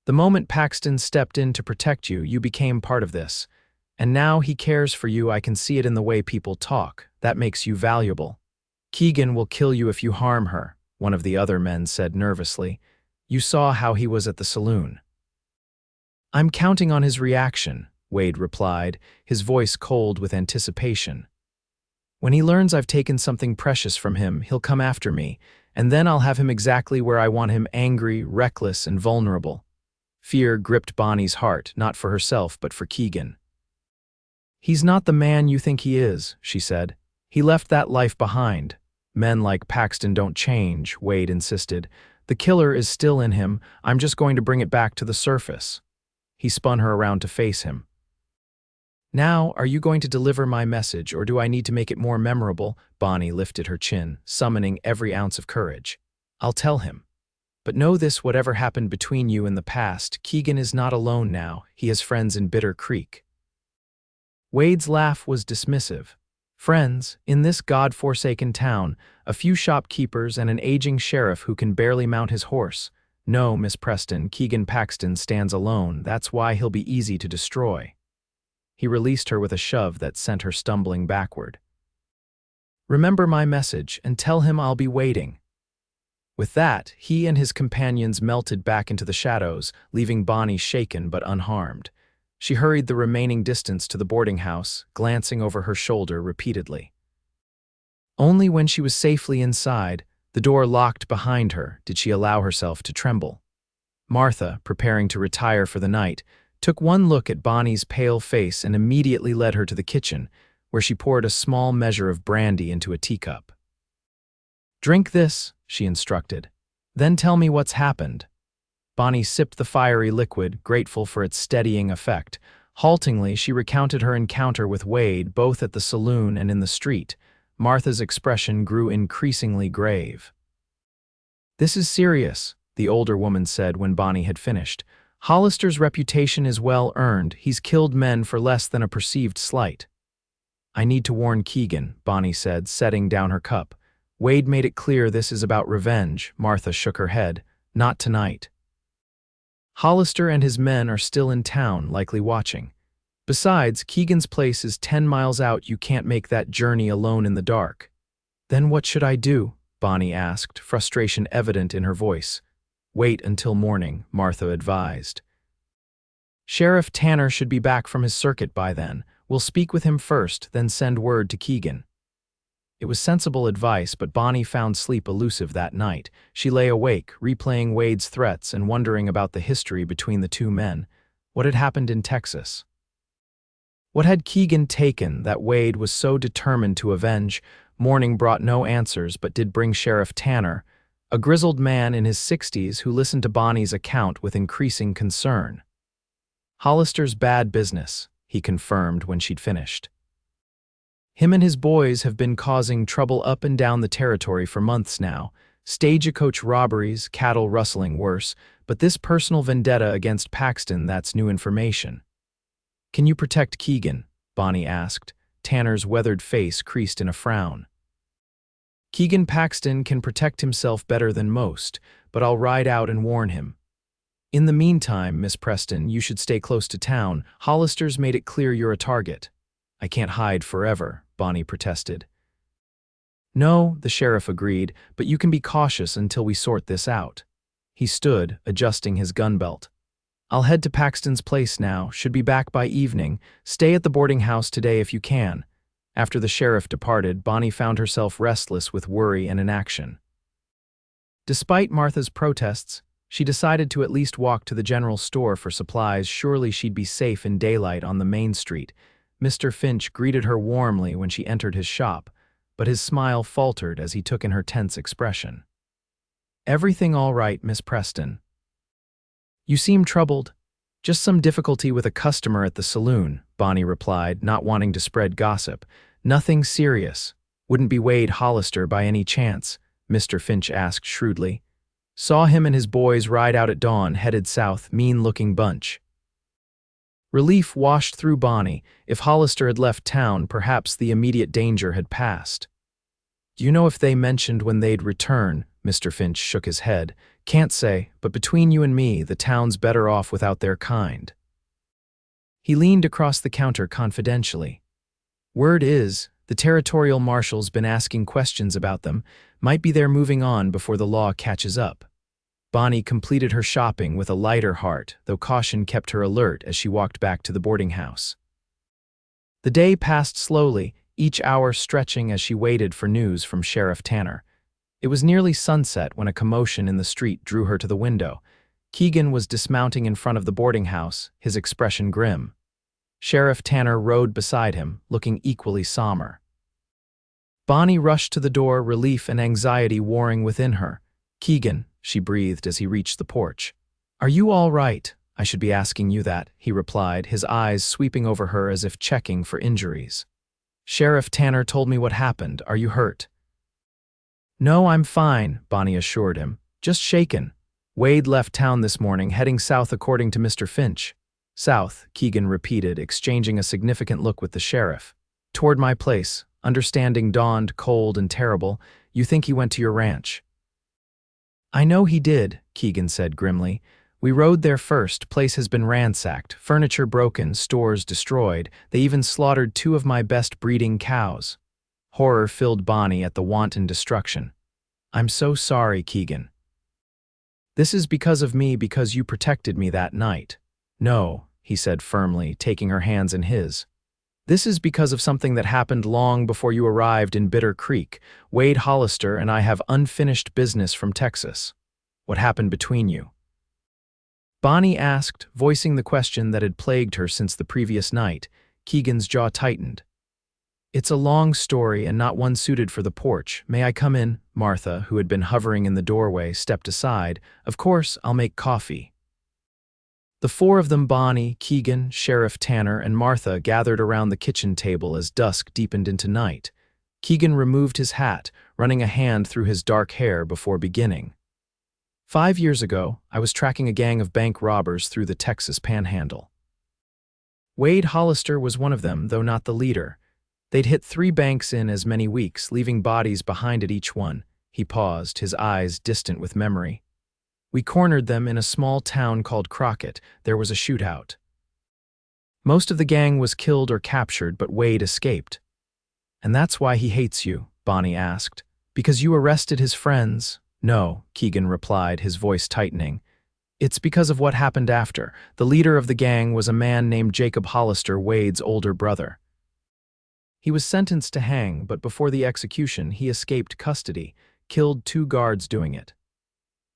The moment Paxton stepped in to protect you, you became part of this. And now he cares for you. I can see it in the way people talk. That makes you valuable. Keegan will kill you if you harm her, one of the other men said nervously. You saw how he was at the saloon. I'm counting on his reaction, Wade replied, his voice cold with anticipation. When he learns I've taken something precious from him, he'll come after me, and then I'll have him exactly where I want him, angry, reckless, and vulnerable. Fear gripped Bonnie's heart, not for herself, but for Keegan. He's not the man you think he is, she said. He left that life behind. Men like Paxton don't change, Wade insisted. The killer is still in him. I'm just going to bring it back to the surface. He spun her around to face him. Now, are you going to deliver my message, or do I need to make it more memorable? Bonnie lifted her chin, summoning every ounce of courage. I'll tell him. But know this, whatever happened between you in the past, Keegan is not alone now. He has friends in Bitter Creek. Wade's laugh was dismissive. Friends, in this God-forsaken town, a few shopkeepers and an aging sheriff who can barely mount his horse. No, Miss Preston, Keegan Paxton stands alone. That's why he'll be easy to destroy. He released her with a shove that sent her stumbling backward. Remember my message and tell him I'll be waiting. With that, he and his companions melted back into the shadows, leaving Bonnie shaken but unharmed. She hurried the remaining distance to the boarding house, glancing over her shoulder repeatedly. Only when she was safely inside, the door locked behind her, did she allow herself to tremble. Martha, preparing to retire for the night, took one look at Bonnie's pale face and immediately led her to the kitchen, where she poured a small measure of brandy into a teacup. Drink this, she instructed. Then tell me what's happened. Bonnie sipped the fiery liquid, grateful for its steadying effect. Haltingly, she recounted her encounter with Wade, both at the saloon and in the street. Martha's expression grew increasingly grave. This is serious, the older woman said when Bonnie had finished. Hollister's reputation is well earned. He's killed men for less than a perceived slight. I need to warn Keegan, Bonnie said, setting down her cup. Wade made it clear this is about revenge. Martha shook her head. Not tonight. Hollister and his men are still in town, likely watching. Besides, Keegan's place is 10 miles out. You can't make that journey alone in the dark. Then what should I do? Bonnie asked, frustration evident in her voice. Wait until morning, Martha advised. Sheriff Tanner should be back from his circuit by then. We'll speak with him first, then send word to Keegan. It was sensible advice, but Bonnie found sleep elusive that night. She lay awake, replaying Wade's threats and wondering about the history between the two men. What had happened in Texas? What had Keegan taken that Wade was so determined to avenge? Morning brought no answers, but did bring Sheriff Tanner, a grizzled man in his 60s who listened to Bonnie's account with increasing concern. "Hollister's bad business," he confirmed when she'd finished. "Him and his boys have been causing trouble up and down the territory for months now. Stagecoach robberies, cattle rustling worse, but this personal vendetta against Paxton, that's new information." "Can you protect Keegan?" Bonnie asked, Tanner's weathered face creased in a frown. "Keegan Paxton can protect himself better than most, but I'll ride out and warn him. In the meantime, Miss Preston, you should stay close to town. Hollister's made it clear you're a target." "I can't hide forever," Bonnie protested. "No," the sheriff agreed, "but you can be cautious until we sort this out." He stood, adjusting his gun belt. "I'll head to Paxton's place now, should be back by evening. Stay at the boarding house today if you can." After the sheriff departed, Bonnie found herself restless with worry and inaction. Despite Martha's protests, she decided to at least walk to the general store for supplies. Surely she'd be safe in daylight on the main street. Mr. Finch greeted her warmly when she entered his shop, but his smile faltered as he took in her tense expression. "Everything all right, Miss Preston?" "You seem troubled." "Just some difficulty with a customer at the saloon," Bonnie replied, not wanting to spread gossip. "Nothing serious." "Wouldn't be Wade Hollister by any chance?" Mr. Finch asked shrewdly. "Saw him and his boys ride out at dawn, headed south, mean-looking bunch." Relief washed through Bonnie. If Hollister had left town, perhaps the immediate danger had passed. "Do you know if they mentioned when they'd return?" Mr. Finch shook his head. "Can't say, but between you and me, the town's better off without their kind." He leaned across the counter confidentially. "Word is, the territorial marshal's been asking questions about them. Might be they're moving on before the law catches up." Bonnie completed her shopping with a lighter heart, though caution kept her alert as she walked back to the boarding house. The day passed slowly, each hour stretching as she waited for news from Sheriff Tanner. It was nearly sunset when a commotion in the street drew her to the window. Keegan was dismounting in front of the boarding house, his expression grim. Sheriff Tanner rode beside him, looking equally somber. Bonnie rushed to the door, relief and anxiety warring within her. "Keegan," she breathed as he reached the porch. "Are you all right?" "I should be asking you that," he replied, his eyes sweeping over her as if checking for injuries. "Sheriff Tanner told me what happened. Are you hurt?" "No, I'm fine," Bonnie assured him. "Just shaken. Wade left town this morning, heading south according to Mr. Finch." "South," Keegan repeated, exchanging a significant look with the sheriff. "Toward my place." Understanding dawned cold and terrible. "You think he went to your ranch?" "I know he did," Keegan said grimly. "We rode there first. Place has been ransacked, furniture broken, stores destroyed. They even slaughtered 2 of my best breeding cows." Horror filled Bonnie at the wanton destruction. "I'm so sorry, Keegan." "This is because of me, because you protected me that night." "No," he said firmly, taking her hands in his. "This is because of something that happened long before you arrived in Bitter Creek. Wade Hollister and I have unfinished business from Texas." "What happened between you?" Bonnie asked, voicing the question that had plagued her since the previous night. Keegan's jaw tightened. "It's a long story and not one suited for the porch. May I come in?" Martha, who had been hovering in the doorway, stepped aside. "Of course, I'll make coffee." The 4 of them, Bonnie, Keegan, Sheriff Tanner, and Martha, gathered around the kitchen table as dusk deepened into night. Keegan removed his hat, running a hand through his dark hair before beginning. 5 years ago, I was tracking a gang of bank robbers through the Texas Panhandle. Wade Hollister was one of them, though not the leader. They'd hit 3 banks in as many weeks, leaving bodies behind at each one. He paused, his eyes distant with memory. "We cornered them in a small town called Crockett. There was a shootout. Most of the gang was killed or captured, but Wade escaped." "And that's why he hates you?" Bonnie asked. "Because you arrested his friends?" "No," Keegan replied, his voice tightening. "It's because of what happened after. The leader of the gang was a man named Jacob Hollister, Wade's older brother. He was sentenced to hang, but before the execution, he escaped custody, killed 2 guards doing it.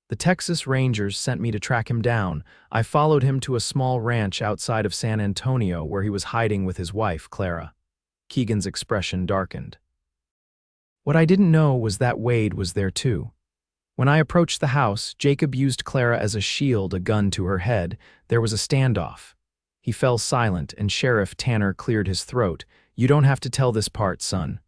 The Texas Rangers sent me to track him down. I followed him to a small ranch outside of San Antonio where he was hiding with his wife, Clara." Keegan's expression darkened. "What I didn't know was that Wade was there too." When I approached the house, Jacob used Clara as a shield, a gun to her head. There was a standoff. He fell silent, and Sheriff Tanner cleared his throat. "You don't have to tell this part, son."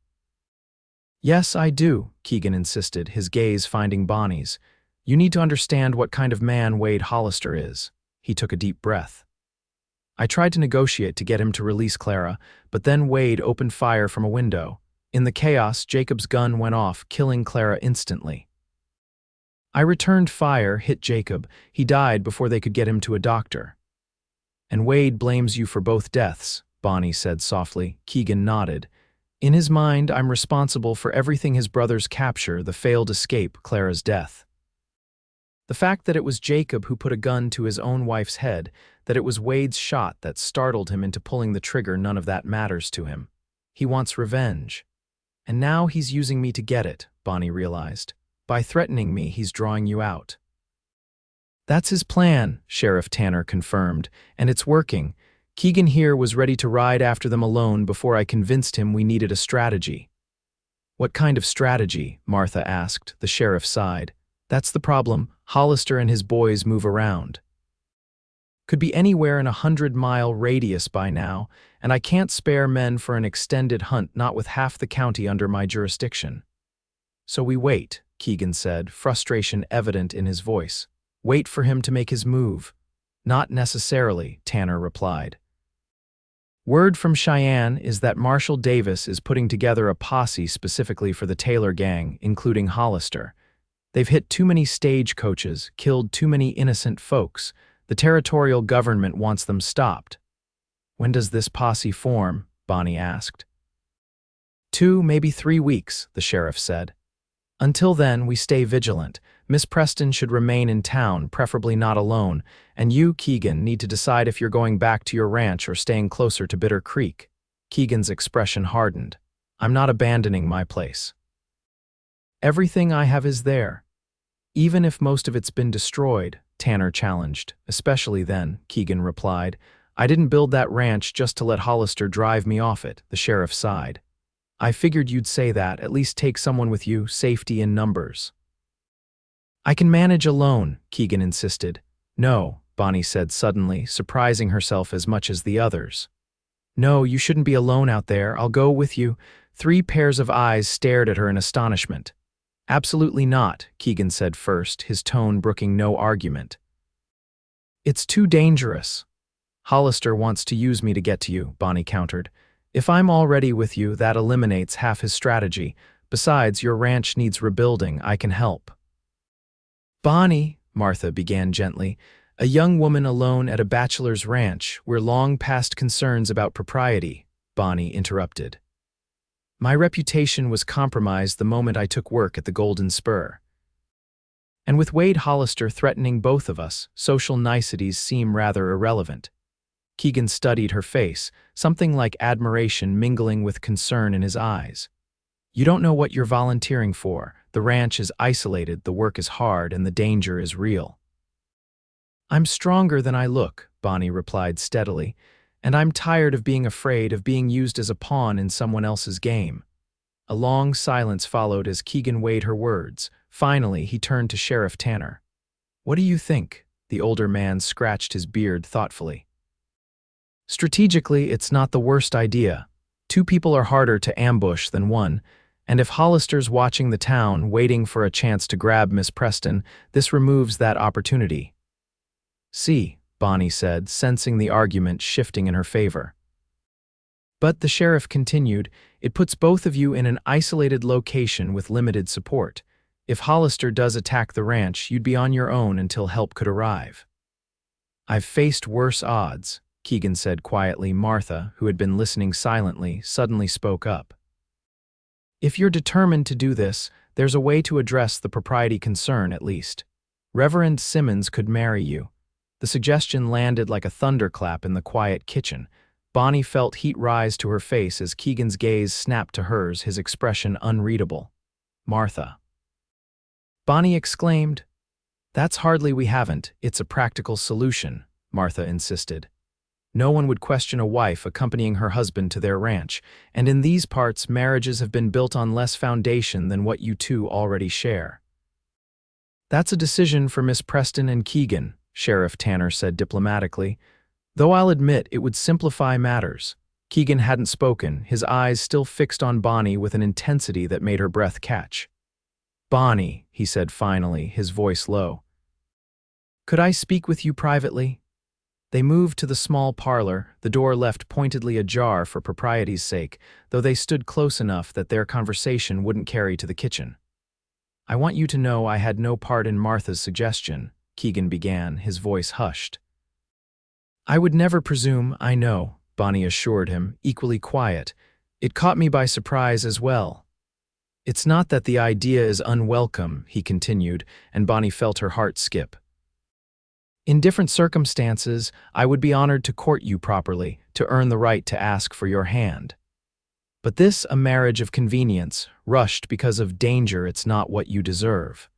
"Yes, I do," Keegan insisted, his gaze finding Bonnie's. "You need to understand what kind of man Wade Hollister is." He took a deep breath. "I tried to negotiate to get him to release Clara, but then Wade opened fire from a window. In the chaos, Jacob's gun went off, killing Clara instantly. I returned fire, hit Jacob. He died before they could get him to a doctor." "And Wade blames you for both deaths," Bonnie said softly. Keegan nodded. "In his mind, I'm responsible for everything his brother's capture, the failed escape, Clara's death. The fact that it was Jacob who put a gun to his own wife's head, that it was Wade's shot that startled him into pulling the trigger, none of that matters to him. He wants revenge. And now he's using me to get it," Bonnie realized. "By threatening me, he's drawing you out." "That's his plan," Sheriff Tanner confirmed, "and it's working. Keegan here was ready to ride after them alone before I convinced him we needed a strategy." "What kind of strategy?" Martha asked. The sheriff sighed. "That's the problem. Hollister and his boys move around. Could be anywhere in a 100-mile radius by now, and I can't spare men for an extended hunt, not with half the county under my jurisdiction. So we wait," Keegan said, frustration evident in his voice. "Wait for him to make his move." "Not necessarily," Tanner replied. "Word from Cheyenne is that Marshal Davis is putting together a posse specifically for the Taylor gang, including Hollister. They've hit too many stagecoaches, killed too many innocent folks. The territorial government wants them stopped." "When does this posse form?" Bonnie asked. 2, maybe 3 weeks, the sheriff said. "Until then, we stay vigilant. Miss Preston should remain in town, preferably not alone, and you, Keegan, need to decide if you're going back to your ranch or staying closer to Bitter Creek." Keegan's expression hardened. "I'm not abandoning my place. Everything I have is there." "Even if most of it's been destroyed," Tanner challenged. "Especially then," Keegan replied. "I didn't build that ranch just to let Hollister drive me off it," the sheriff sighed. "I figured you'd say that, at least take someone with you, safety in numbers." "I can manage alone," Keegan insisted. "No," Bonnie said suddenly, surprising herself as much as the others. "No, you shouldn't be alone out there. I'll go with you." 3 pairs of eyes stared at her in astonishment. "Absolutely not," Keegan said first, his tone brooking no argument. "It's too dangerous." "Hollister wants to use me to get to you," Bonnie countered. "If I'm already with you, that eliminates half his strategy. Besides, your ranch needs rebuilding. I can help." "Bonnie," Martha began gently, "a young woman alone at a bachelor's ranch. We're long past concerns about propriety," Bonnie interrupted. "My reputation was compromised the moment I took work at the Golden Spur. And with Wade Hollister threatening both of us, social niceties seem rather irrelevant." Keegan studied her face, something like admiration mingling with concern in his eyes. "You don't know what you're volunteering for. The ranch is isolated, the work is hard, and the danger is real." "I'm stronger than I look," Bonnie replied steadily, "and I'm tired of being afraid of being used as a pawn in someone else's game." A long silence followed as Keegan weighed her words. Finally, he turned to Sheriff Tanner. "What do you think?" The older man scratched his beard thoughtfully. "Strategically, it's not the worst idea. 2 people are harder to ambush than 1, and if Hollister's watching the town, waiting for a chance to grab Miss Preston, this removes that opportunity." "See," Bonnie said, sensing the argument shifting in her favor. "But," the sheriff continued, "it puts both of you in an isolated location with limited support. If Hollister does attack the ranch, you'd be on your own until help could arrive." "I've faced worse odds," Keegan said quietly. Martha, who had been listening silently, suddenly spoke up. "If you're determined to do this, there's a way to address the propriety concern, at least. Reverend Simmons could marry you." The suggestion landed like a thunderclap in the quiet kitchen. Bonnie felt heat rise to her face as Keegan's gaze snapped to hers, his expression unreadable. "Martha." Bonnie exclaimed. "That's hardly we haven't. It's a practical solution," Martha insisted. "No one would question a wife accompanying her husband to their ranch, and in these parts marriages have been built on less foundation than what you two already share." That's a decision for Miss Preston and Keegan, Sheriff Tanner said diplomatically, though I'll admit it would simplify matters. Keegan hadn't spoken, his eyes still fixed on Bonnie with an intensity that made her breath catch. "Bonnie," he said finally, his voice low. "Could I speak with you privately?" They moved to the small parlor, the door left pointedly ajar for propriety's sake, though they stood close enough that their conversation wouldn't carry to the kitchen. "I want you to know I had no part in Martha's suggestion," Keegan began, his voice hushed. "I would never presume, I know," Bonnie assured him, equally quiet. "It caught me by surprise as well." "It's not that the idea is unwelcome," he continued, and Bonnie felt her heart skip. "In different circumstances, I would be honored to court you properly, to earn the right to ask for your hand. But this a marriage of convenience, rushed because of danger it's not what you deserve."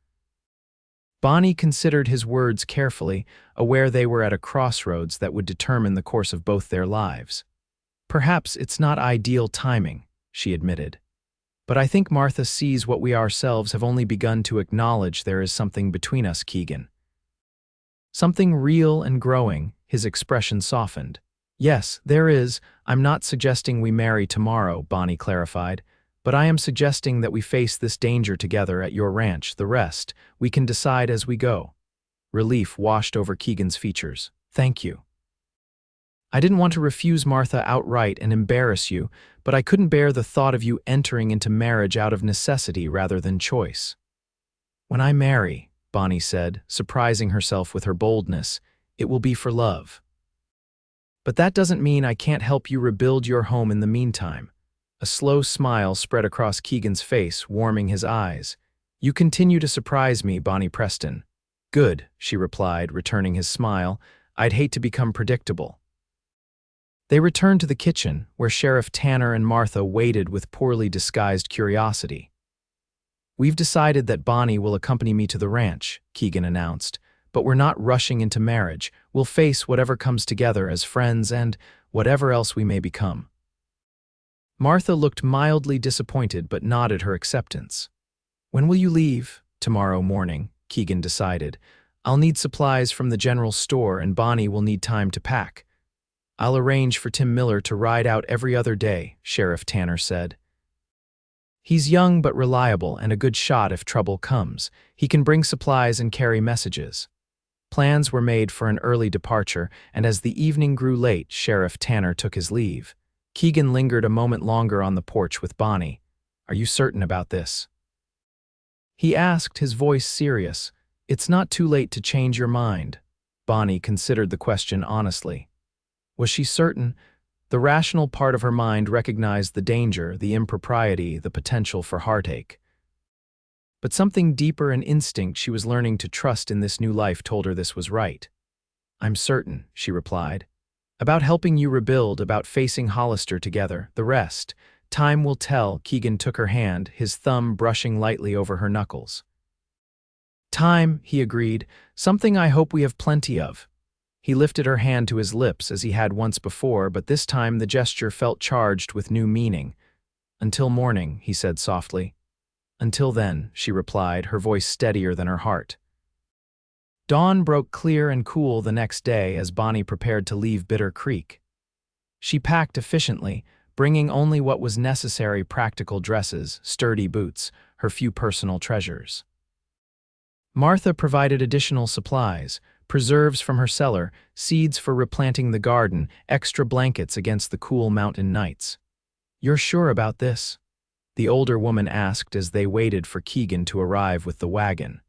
Bonnie considered his words carefully, aware they were at a crossroads that would determine the course of both their lives. "Perhaps it's not ideal timing," she admitted. "But I think Martha sees what we ourselves have only begun to acknowledge. There is something between us, Keegan. Something real and growing," his expression softened. "Yes, there is. I'm not suggesting we marry tomorrow," Bonnie clarified, "but I am suggesting that we face this danger together at your ranch. The rest, we can decide as we go." Relief washed over Keegan's features. "Thank you. I didn't want to refuse Martha outright and embarrass you, but I couldn't bear the thought of you entering into marriage out of necessity rather than choice." "When I marry," Bonnie said, surprising herself with her boldness, "it will be for love. But that doesn't mean I can't help you rebuild your home in the meantime." A slow smile spread across Keegan's face, warming his eyes. "You continue to surprise me, Bonnie Preston." "Good," she replied, returning his smile. "I'd hate to become predictable." They returned to the kitchen, where Sheriff Tanner and Martha waited with poorly disguised curiosity. "We've decided that Bonnie will accompany me to the ranch," Keegan announced, "but we're not rushing into marriage. We'll face whatever comes together as friends and whatever else we may become." Martha looked mildly disappointed but nodded her acceptance. "When will you leave?" "Tomorrow morning," Keegan decided. "I'll need supplies from the general store and Bonnie will need time to pack." "I'll arrange for Tim Miller to ride out every other day," Sheriff Tanner said. "He's young but reliable and a good shot if trouble comes. He can bring supplies and carry messages." Plans were made for an early departure, and as the evening grew late, Sheriff Tanner took his leave. Keegan lingered a moment longer on the porch with Bonnie. "Are you certain about this?" he asked, his voice serious. "It's not too late to change your mind." Bonnie considered the question honestly. Was she certain? The rational part of her mind recognized the danger, the impropriety, the potential for heartache. But something deeper in instinct she was learning to trust in this new life told her this was right. "I'm certain," she replied. "About helping you rebuild, about facing Hollister together. The rest, time will tell." Keegan took her hand, his thumb brushing lightly over her knuckles. "Time," he agreed, "something I hope we have plenty of." He lifted her hand to his lips as he had once before, but this time the gesture felt charged with new meaning. "Until morning," he said softly. "Until then," she replied, her voice steadier than her heart. Dawn broke clear and cool the next day as Bonnie prepared to leave Bitter Creek. She packed efficiently, bringing only what was necessary: practical dresses, sturdy boots, her few personal treasures. Martha provided additional supplies: preserves from her cellar, seeds for replanting the garden, extra blankets against the cool mountain nights. "You're sure about this?" the older woman asked as they waited for Keegan to arrive with the wagon.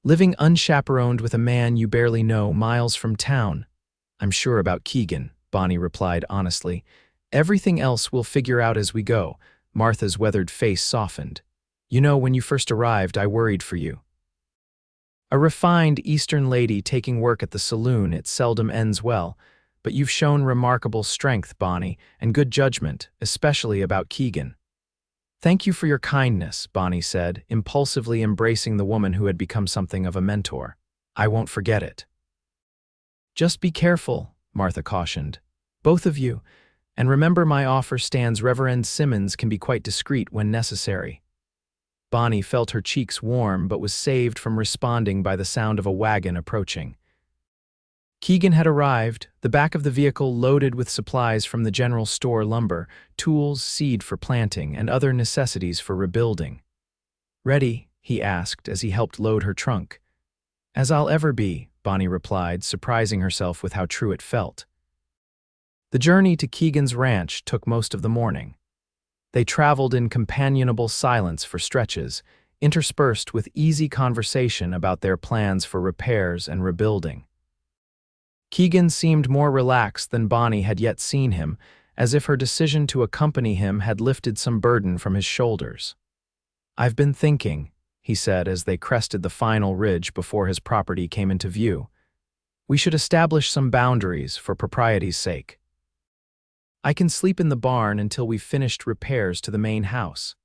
"Living unchaperoned with a man you barely know, miles from town." "I'm sure about Keegan," Bonnie replied honestly. "Everything else we'll figure out as we go." Martha's weathered face softened. "You know, when you first arrived, I worried for you. A refined Eastern lady taking work at the saloon, it seldom ends well. But you've shown remarkable strength, Bonnie, and good judgment, especially about Keegan." "Thank you for your kindness," Bonnie said, impulsively embracing the woman who had become something of a mentor. "I won't forget it." "Just be careful," Martha cautioned. "Both of you. And remember my offer stands. Reverend Simmons can be quite discreet when necessary." Bonnie felt her cheeks warm but was saved from responding by the sound of a wagon approaching. Keegan had arrived, the back of the vehicle loaded with supplies from the general store: lumber, tools, seed for planting, and other necessities for rebuilding. "Ready?" he asked as he helped load her trunk. "As I'll ever be," Bonnie replied, surprising herself with how true it felt. The journey to Keegan's ranch took most of the morning. They traveled in companionable silence for stretches, interspersed with easy conversation about their plans for repairs and rebuilding. Keegan seemed more relaxed than Bonnie had yet seen him, as if her decision to accompany him had lifted some burden from his shoulders. "I've been thinking," he said as they crested the final ridge before his property came into view. "We should establish some boundaries for propriety's sake. I can sleep in the barn until we've finished repairs to the main house."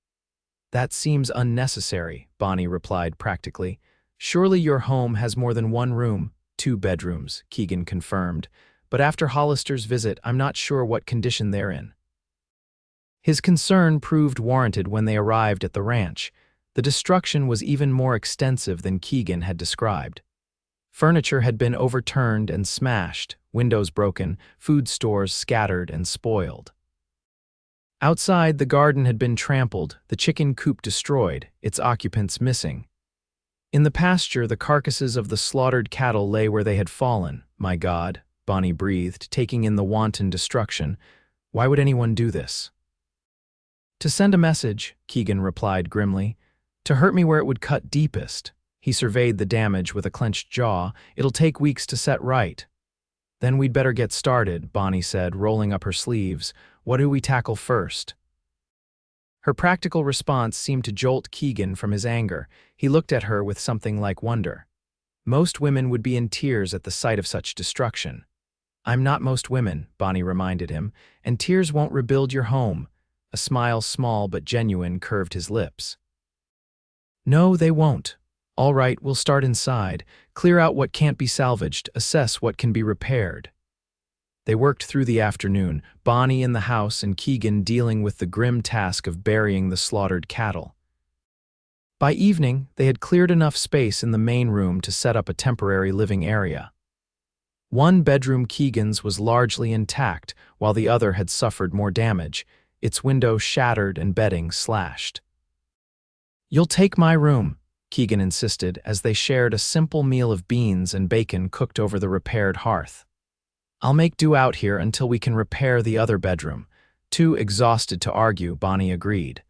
"That seems unnecessary," Bonnie replied practically. "Surely your home has more than one room." "2 bedrooms, Keegan confirmed, "but after Hollister's visit, I'm not sure what condition they're in." His concern proved warranted when they arrived at the ranch. The destruction was even more extensive than Keegan had described. Furniture had been overturned and smashed, windows broken, food stores scattered and spoiled. Outside, the garden had been trampled, the chicken coop destroyed, its occupants missing. In the pasture, the carcasses of the slaughtered cattle lay where they had fallen. "My God," Bonnie breathed, taking in the wanton destruction. "Why would anyone do this?" "To send a message," Keegan replied grimly. "To hurt me where it would cut deepest." He surveyed the damage with a clenched jaw. "It'll take weeks to set right." "Then we'd better get started," Bonnie said, rolling up her sleeves. "What do we tackle first?" Her practical response seemed to jolt Keegan from his anger. He looked at her with something like wonder. Most women would be in tears at the sight of such destruction. "I'm not most women," Bonnie reminded him, "and tears won't rebuild your home." A smile, small but genuine, curved his lips. "No, they won't. All right, we'll start inside. Clear out what can't be salvaged, assess what can be repaired." They worked through the afternoon, Bonnie in the house and Keegan dealing with the grim task of burying the slaughtered cattle. By evening, they had cleared enough space in the main room to set up a temporary living area. One bedroom, Keegan's, was largely intact, while the other had suffered more damage, its window shattered and bedding slashed. "You'll take my room," Keegan insisted as they shared a simple meal of beans and bacon cooked over the repaired hearth. "I'll make do out here until we can repair the other bedroom." Too exhausted to argue, Bonnie agreed.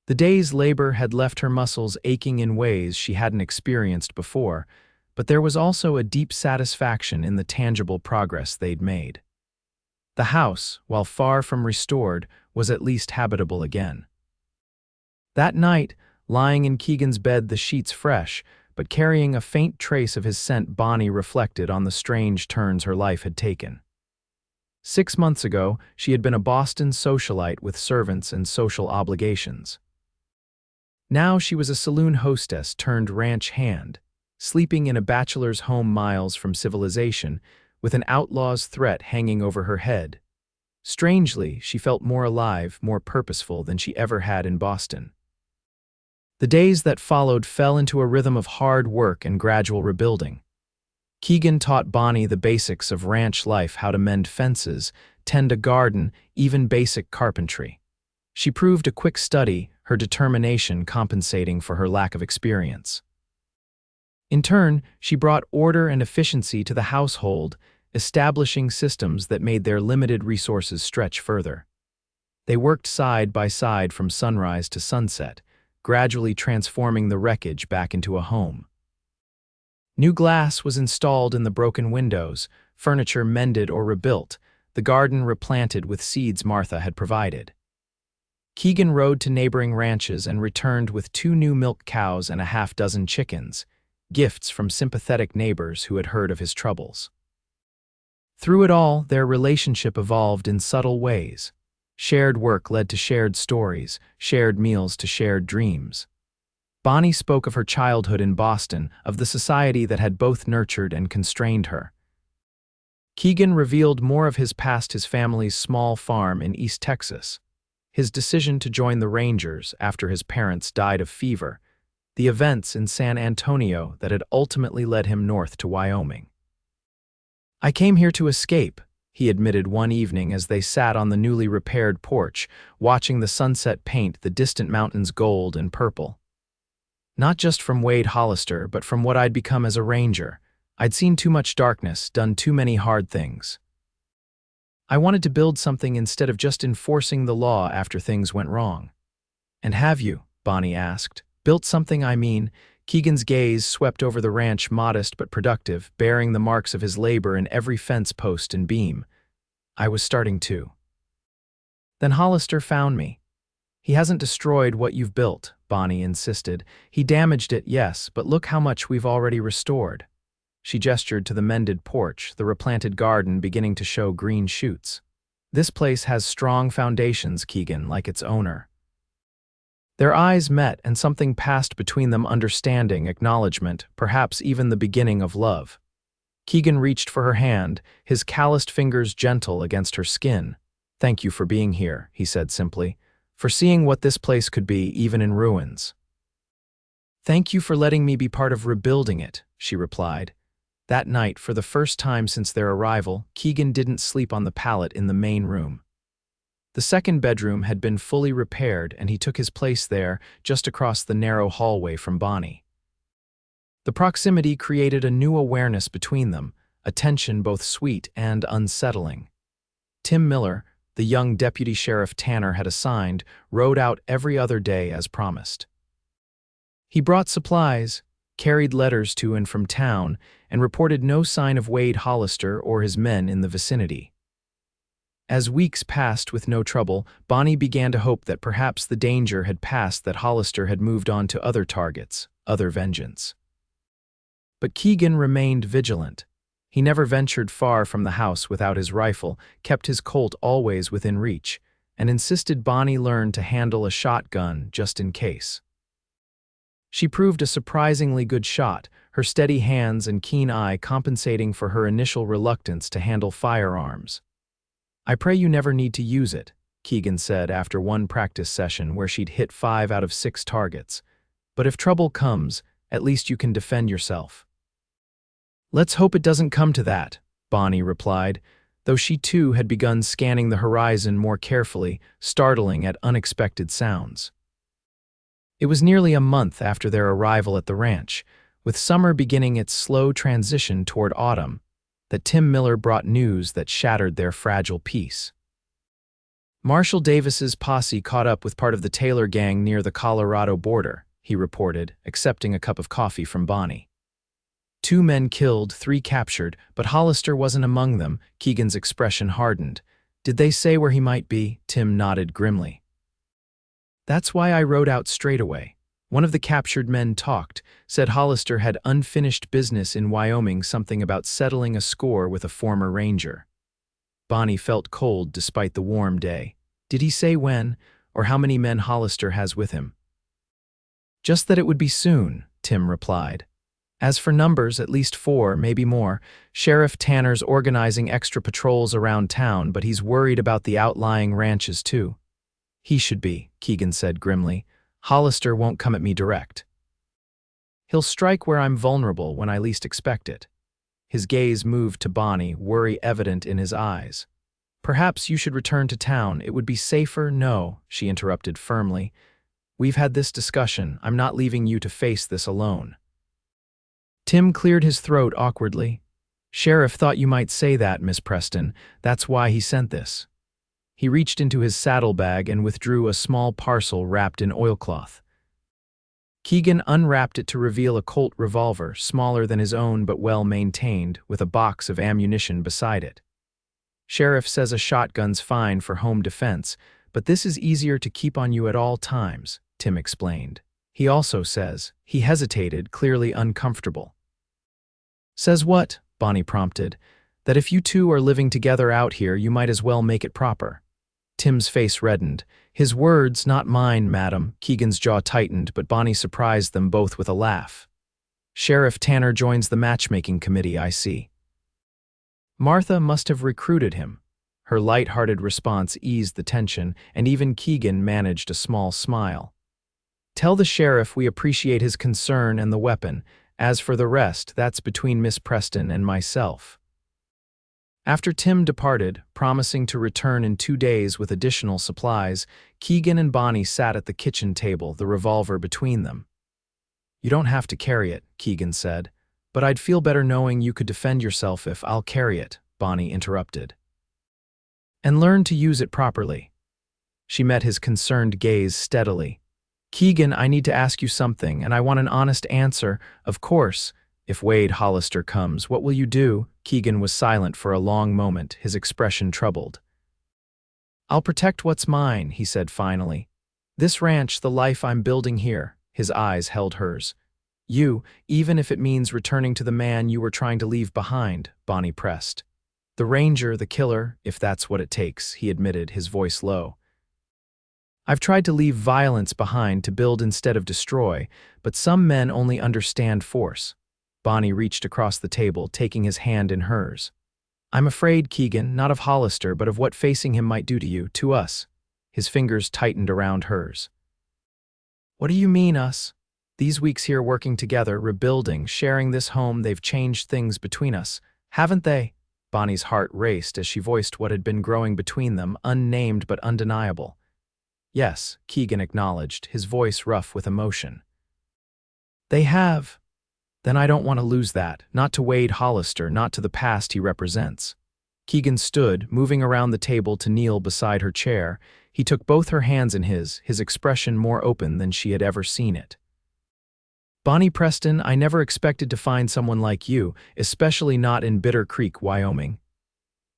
The day's labor had left her muscles aching in ways she hadn't experienced before, but there was also a deep satisfaction in the tangible progress they'd made. The house, while far from restored, was at least habitable again. That night, lying in Keegan's bed, the sheets fresh, but carrying a faint trace of his scent, Bonnie reflected on the strange turns her life had taken. 6 months ago, she had been a Boston socialite with servants and social obligations. Now she was a saloon hostess turned ranch hand, sleeping in a bachelor's home miles from civilization, with an outlaw's threat hanging over her head. Strangely, she felt more alive, more purposeful than she ever had in Boston. The days that followed fell into a rhythm of hard work and gradual rebuilding. Keegan taught Bonnie the basics of ranch life: how to mend fences, tend a garden, even basic carpentry. She proved a quick study, her determination compensating for her lack of experience. In turn, she brought order and efficiency to the household, establishing systems that made their limited resources stretch further. They worked side by side from sunrise to sunset, gradually transforming the wreckage back into a home. New glass was installed in the broken windows, furniture mended or rebuilt, the garden replanted with seeds Martha had provided. Keegan rode to neighboring ranches and returned with 2 new milk cows and a half-dozen chickens, gifts from sympathetic neighbors who had heard of his troubles. Through it all, their relationship evolved in subtle ways. Shared work led to shared stories, shared meals to shared dreams. Bonnie spoke of her childhood in Boston, of the society that had both nurtured and constrained her. Keegan revealed more of his past: his family's small farm in East Texas. his decision to join the Rangers after his parents died of fever, the events in San Antonio that had ultimately led him north to Wyoming. "I came here to escape," he admitted one evening as they sat on the newly repaired porch, watching the sunset paint the distant mountains gold and purple. "Not just from Wade Hollister, but from what I'd become as a ranger. I'd seen too much darkness, done too many hard things. I wanted to build something instead of just enforcing the law after things went wrong." "And have you?" Bonnie asked. "Built something, I mean?" Keegan's gaze swept over the ranch, modest but productive, bearing the marks of his labor in every fence post and beam. "I was starting to." "Then Hollister found me." "He hasn't destroyed what you've built," Bonnie insisted. "He damaged it, yes, but look how much we've already restored." She gestured to the mended porch, the replanted garden beginning to show green shoots. "This place has strong foundations, Keegan, like its owner." Their eyes met, and something passed between them: understanding, acknowledgement, perhaps even the beginning of love. Keegan reached for her hand, his calloused fingers gentle against her skin. "Thank you for being here," he said simply, "for seeing what this place could be, even in ruins." "Thank you for letting me be part of rebuilding it," she replied. That night, for the first time since their arrival, Keegan didn't sleep on the pallet in the main room. The second bedroom had been fully repaired, and he took his place there, just across the narrow hallway from Bonnie. The proximity created a new awareness between them, a tension both sweet and unsettling. Tim Miller, the young deputy sheriff Tanner had assigned, rode out every other day as promised. He brought supplies, carried letters to and from town, and reported no sign of Wade Hollister or his men in the vicinity. As weeks passed with no trouble, Bonnie began to hope that perhaps the danger had passed, that Hollister had moved on to other targets, other vengeance. But Keegan remained vigilant. He never ventured far from the house without his rifle, kept his Colt always within reach, and insisted Bonnie learn to handle a shotgun just in case. She proved a surprisingly good shot, her steady hands and keen eye compensating for her initial reluctance to handle firearms. "I pray you never need to use it," Keegan said after one practice session where she'd hit 5 out of 6 targets. "But if trouble comes, at least you can defend yourself." "Let's hope it doesn't come to that," Bonnie replied, though she too had begun scanning the horizon more carefully, startling at unexpected sounds. It was nearly a month after their arrival at the ranch, with summer beginning its slow transition toward autumn, that Tim Miller brought news that shattered their fragile peace. "Marshal Davis's posse caught up with part of the Taylor gang near the Colorado border," he reported, accepting a cup of coffee from Bonnie. "2 men killed, 3 captured, but Hollister wasn't among them." Keegan's expression hardened. "Did they say where he might be?" Tim nodded grimly. "That's why I rode out straight away. One of the captured men talked, said Hollister had unfinished business in Wyoming, something about settling a score with a former ranger." Bonnie felt cold despite the warm day. "Did he say when, or how many men Hollister has with him?" "Just that it would be soon," Tim replied. "As for numbers, at least 4, maybe more. Sheriff Tanner's organizing extra patrols around town, but he's worried about the outlying ranches too." "He should be," Keegan said grimly. "Hollister won't come at me direct. He'll strike where I'm vulnerable when I least expect it." His gaze moved to Bonnie, worry evident in his eyes. "Perhaps you should return to town. It would be safer." "No," she interrupted firmly. "We've had this discussion. I'm not leaving you to face this alone." Tim cleared his throat awkwardly. "Sheriff thought you might say that, Miss Preston. That's why he sent this." He reached into his saddlebag and withdrew a small parcel wrapped in oilcloth. Keegan unwrapped it to reveal a Colt revolver, smaller than his own but well-maintained, with a box of ammunition beside it. "Sheriff says a shotgun's fine for home defense, but this is easier to keep on you at all times," Tim explained. "He also says," he hesitated, clearly uncomfortable. "Says what?" Bonnie prompted. "That if you two are living together out here, you might as well make it proper." Tim's face reddened. "His words, not mine, madam." Keegan's jaw tightened, but Bonnie surprised them both with a laugh. "Sheriff Tanner joins the matchmaking committee, I see." "Martha must have recruited him." Her light-hearted response eased the tension, and even Keegan managed a small smile. "Tell the sheriff we appreciate his concern and the weapon. As for the rest, that's between Miss Preston and myself." After Tim departed, promising to return in 2 days with additional supplies, Keegan and Bonnie sat at the kitchen table, the revolver between them. "You don't have to carry it," Keegan said, "but I'd feel better knowing you could defend yourself if I'll carry it," Bonnie interrupted. "And learn to use it properly." She met his concerned gaze steadily. "Keegan, I need to ask you something, and I want an honest answer. Of course. If Wade Hollister comes, what will you do?" Keegan was silent for a long moment, his expression troubled. "I'll protect what's mine," he said finally. "This ranch, the life I'm building here." His eyes held hers. "You, even if it means returning to the man you were trying to leave behind," Bonnie pressed. "The ranger, the killer, if that's what it takes," he admitted, his voice low. "I've tried to leave violence behind to build instead of destroy, but some men only understand force." Bonnie reached across the table, taking his hand in hers. "I'm afraid, Keegan, not of Hollister, but of what facing him might do to you, to us." His fingers tightened around hers. "What do you mean, us?" "These weeks here working together, rebuilding, sharing this home, they've changed things between us, haven't they?" Bonnie's heart raced as she voiced what had been growing between them, unnamed but undeniable. "Yes," Keegan acknowledged, his voice rough with emotion. "They have. Then I don't want to lose that, not to Wade Hollister, not to the past he represents." Keegan stood, moving around the table to kneel beside her chair. He took both her hands in his expression more open than she had ever seen it. "Bonnie Preston, I never expected to find someone like you, especially not in Bitter Creek, Wyoming."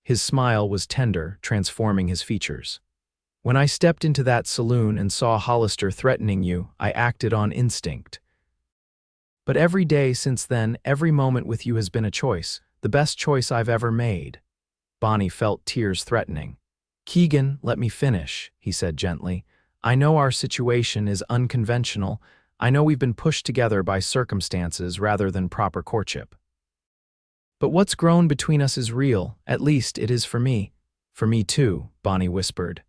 His smile was tender, transforming his features. "When I stepped into that saloon and saw Hollister threatening you, I acted on instinct. But every day since then, every moment with you has been a choice, the best choice I've ever made." Bonnie felt tears threatening. "Keegan, let me finish," he said gently. "I know our situation is unconventional. I know we've been pushed together by circumstances rather than proper courtship. But what's grown between us is real, at least it is for me." "For me too," Bonnie whispered.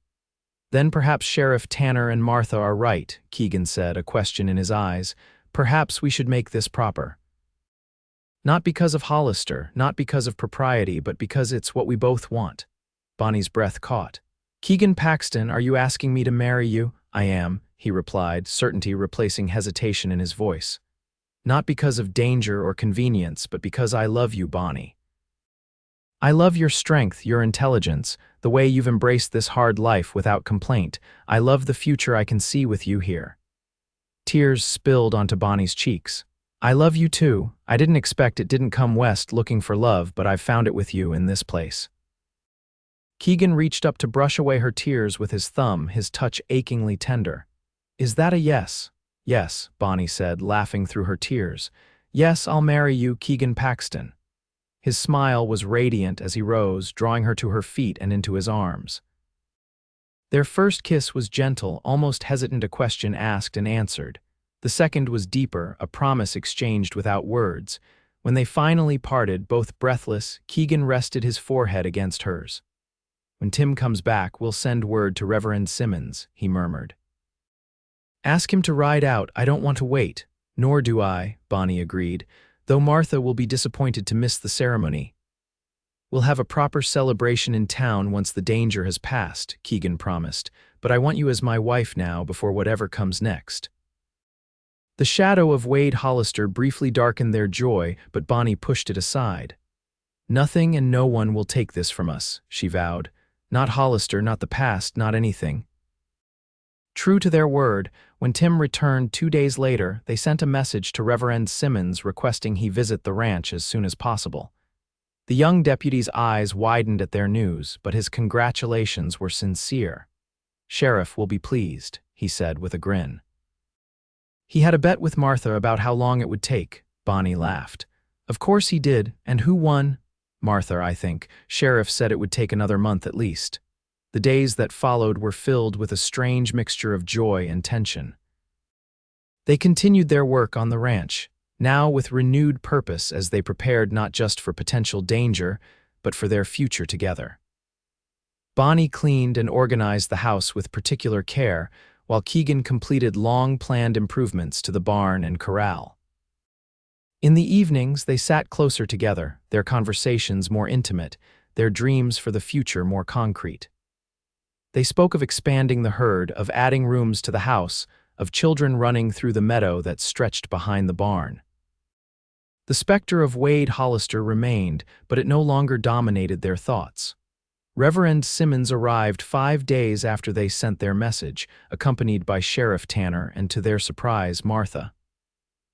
"Then perhaps Sheriff Tanner and Martha are right," Keegan said, a question in his eyes. "Perhaps we should make this proper. Not because of Hollister, not because of propriety, but because it's what we both want." Bonnie's breath caught. "Keegan Paxton, are you asking me to marry you?" "I am," he replied, certainty replacing hesitation in his voice. "Not because of danger or convenience, but because I love you, Bonnie. I love your strength, your intelligence, the way you've embraced this hard life without complaint. I love the future I can see with you here." Tears spilled onto Bonnie's cheeks. "I love you too. I didn't expect it, didn't come west looking for love, but I've found it with you in this place." Keegan reached up to brush away her tears with his thumb, his touch achingly tender. "Is that a yes?" "Yes," Bonnie said, laughing through her tears. "Yes, I'll marry you, Keegan Paxton." His smile was radiant as he rose, drawing her to her feet and into his arms. Their first kiss was gentle, almost hesitant, a question asked and answered. The second was deeper, a promise exchanged without words. When they finally parted, both breathless, Keegan rested his forehead against hers. "When Tim comes back, we'll send word to Reverend Simmons," he murmured. "Ask him to ride out, I don't want to wait." "Nor do I," Bonnie agreed, "though Martha will be disappointed to miss the ceremony." "We'll have a proper celebration in town once the danger has passed," Keegan promised, "but I want you as my wife now before whatever comes next." The shadow of Wade Hollister briefly darkened their joy, but Bonnie pushed it aside. "Nothing and no one will take this from us," she vowed. "Not Hollister, not the past, not anything." True to their word, when Tim returned 2 days later, they sent a message to Reverend Simmons requesting he visit the ranch as soon as possible. The young deputy's eyes widened at their news, but his congratulations were sincere. "Sheriff will be pleased," he said with a grin. "He had a bet with Martha about how long it would take," Bonnie laughed. "Of course he did, and who won?" "Martha, I think. Sheriff said it would take another month at least." The days that followed were filled with a strange mixture of joy and tension. They continued their work on the ranch, now with renewed purpose as they prepared not just for potential danger, but for their future together. Bonnie cleaned and organized the house with particular care, while Keegan completed long-planned improvements to the barn and corral. In the evenings, they sat closer together, their conversations more intimate, their dreams for the future more concrete. They spoke of expanding the herd, of adding rooms to the house, of children running through the meadow that stretched behind the barn. The specter of Wade Hollister remained, but it no longer dominated their thoughts. Reverend Simmons arrived 5 days after they sent their message, accompanied by Sheriff Tanner and, to their surprise, Martha.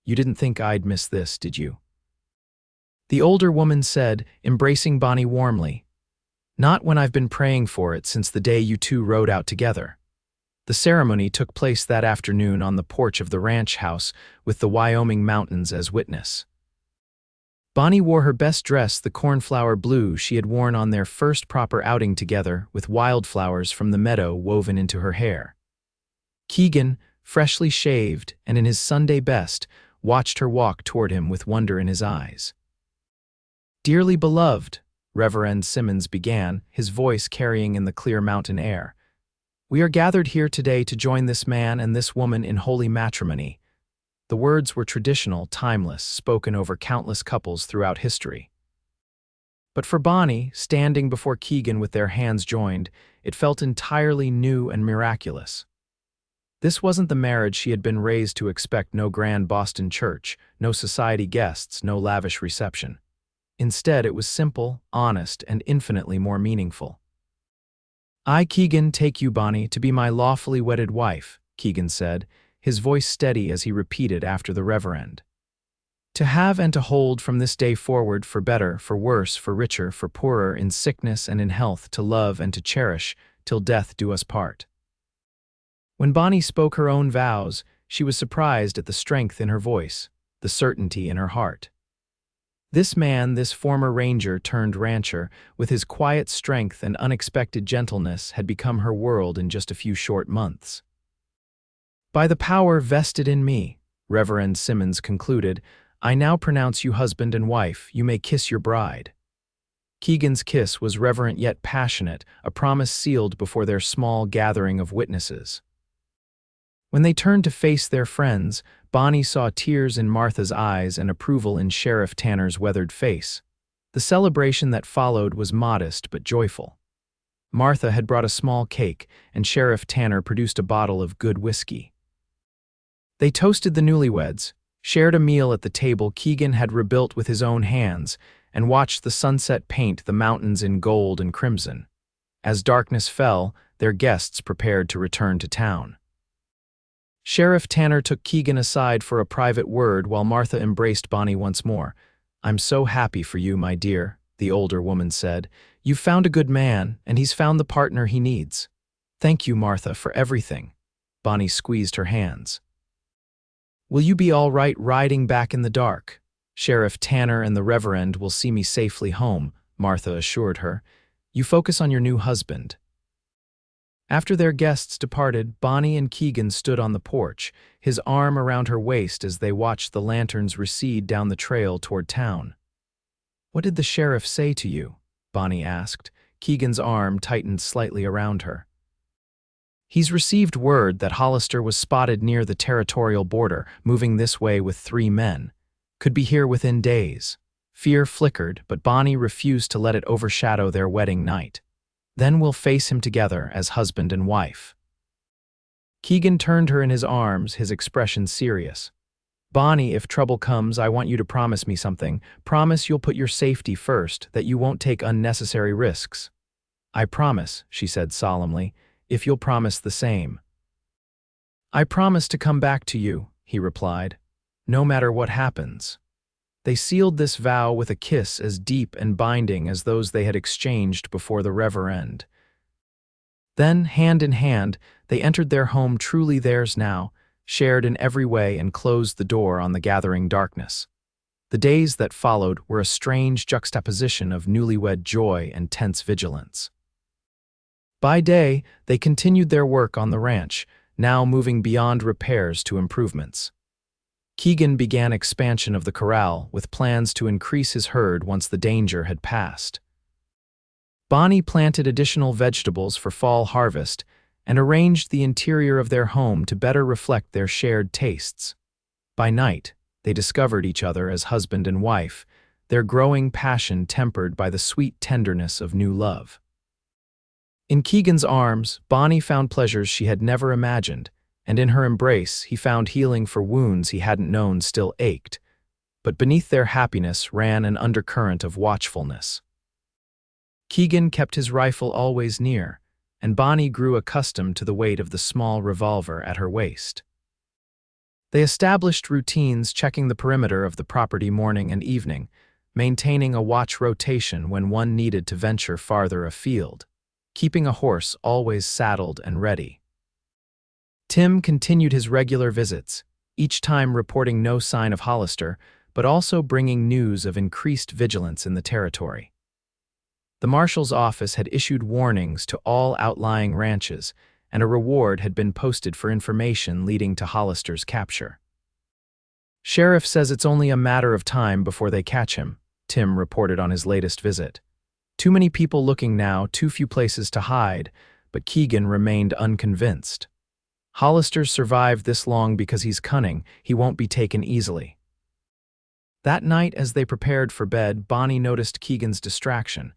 "You didn't think I'd miss this, did you?" The older woman said, embracing Bonnie warmly. "Not when I've been praying for it since the day you two rode out together." The ceremony took place that afternoon on the porch of the ranch house, with the Wyoming mountains as witness. Bonnie wore her best dress, the cornflower blue she had worn on their first proper outing together, with wildflowers from the meadow woven into her hair. Keegan, freshly shaved and in his Sunday best, watched her walk toward him with wonder in his eyes. "Dearly beloved," Reverend Simmons began, his voice carrying in the clear mountain air, "we are gathered here today to join this man and this woman in holy matrimony." The words were traditional, timeless, spoken over countless couples throughout history. But for Bonnie, standing before Keegan with their hands joined, it felt entirely new and miraculous. This wasn't the marriage she had been raised to expect: no grand Boston church, no society guests, no lavish reception. Instead, it was simple, honest, and infinitely more meaningful. "I, Keegan, take you, Bonnie, to be my lawfully wedded wife," Keegan said, his voice steady as he repeated after the reverend. "To have and to hold from this day forward, for better, for worse, for richer, for poorer, in sickness and in health, to love and to cherish, till death do us part." When Bonnie spoke her own vows, she was surprised at the strength in her voice, the certainty in her heart. This man, this former ranger turned rancher, with his quiet strength and unexpected gentleness, had become her world in just a few short months. "By the power vested in me," Reverend Simmons concluded, "I now pronounce you husband and wife. You may kiss your bride." Keegan's kiss was reverent yet passionate, a promise sealed before their small gathering of witnesses. When they turned to face their friends, Bonnie saw tears in Martha's eyes and approval in Sheriff Tanner's weathered face. The celebration that followed was modest but joyful. Martha had brought a small cake, and Sheriff Tanner produced a bottle of good whiskey. They toasted the newlyweds, shared a meal at the table Keegan had rebuilt with his own hands, and watched the sunset paint the mountains in gold and crimson. As darkness fell, their guests prepared to return to town. Sheriff Tanner took Keegan aside for a private word while Martha embraced Bonnie once more. "I'm so happy for you, my dear," the older woman said. "You've found a good man, and he's found the partner he needs. Thank you, Martha, for everything." Bonnie squeezed her hands. "Will you be all right riding back in the dark? Sheriff Tanner and the Reverend will see me safely home," Martha assured her. "You focus on your new husband." After their guests departed, Bonnie and Keegan stood on the porch, his arm around her waist as they watched the lanterns recede down the trail toward town. "What did the sheriff say to you?" Bonnie asked. Keegan's arm tightened slightly around her. "He's received word that Hollister was spotted near the territorial border, moving this way with 3 men. Could be here within days." Fear flickered, but Bonnie refused to let it overshadow their wedding night. "Then we'll face him together as husband and wife." Keegan turned her in his arms, his expression serious. "Bonnie, if trouble comes, I want you to promise me something. Promise you'll put your safety first, that you won't take unnecessary risks." "I promise," she said solemnly, "if you'll promise the same." "I promise to come back to you," he replied, "no matter what happens." They sealed this vow with a kiss as deep and binding as those they had exchanged before the reverend. Then, hand in hand, they entered their home truly theirs now, shared in every way, and closed the door on the gathering darkness. The days that followed were a strange juxtaposition of newlywed joy and tense vigilance. By day, they continued their work on the ranch, now moving beyond repairs to improvements. Keegan began expansion of the corral, with plans to increase his herd once the danger had passed. Bonnie planted additional vegetables for fall harvest and arranged the interior of their home to better reflect their shared tastes. By night, they discovered each other as husband and wife, their growing passion tempered by the sweet tenderness of new love. In Keegan's arms, Bonnie found pleasures she had never imagined, and in her embrace he found healing for wounds he hadn't known still ached. But beneath their happiness ran an undercurrent of watchfulness. Keegan kept his rifle always near, and Bonnie grew accustomed to the weight of the small revolver at her waist. They established routines checking the perimeter of the property morning and evening, maintaining a watch rotation when one needed to venture farther afield, keeping a horse always saddled and ready. Tim continued his regular visits, each time reporting no sign of Hollister, but also bringing news of increased vigilance in the territory. The marshal's office had issued warnings to all outlying ranches, and a reward had been posted for information leading to Hollister's capture. "Sheriff says it's only a matter of time before they catch him," Tim reported on his latest visit. "Too many people looking now, too few places to hide," but Keegan remained unconvinced. "Hollister survived this long because he's cunning. He won't be taken easily." That night, as they prepared for bed, Bonnie noticed Keegan's distraction.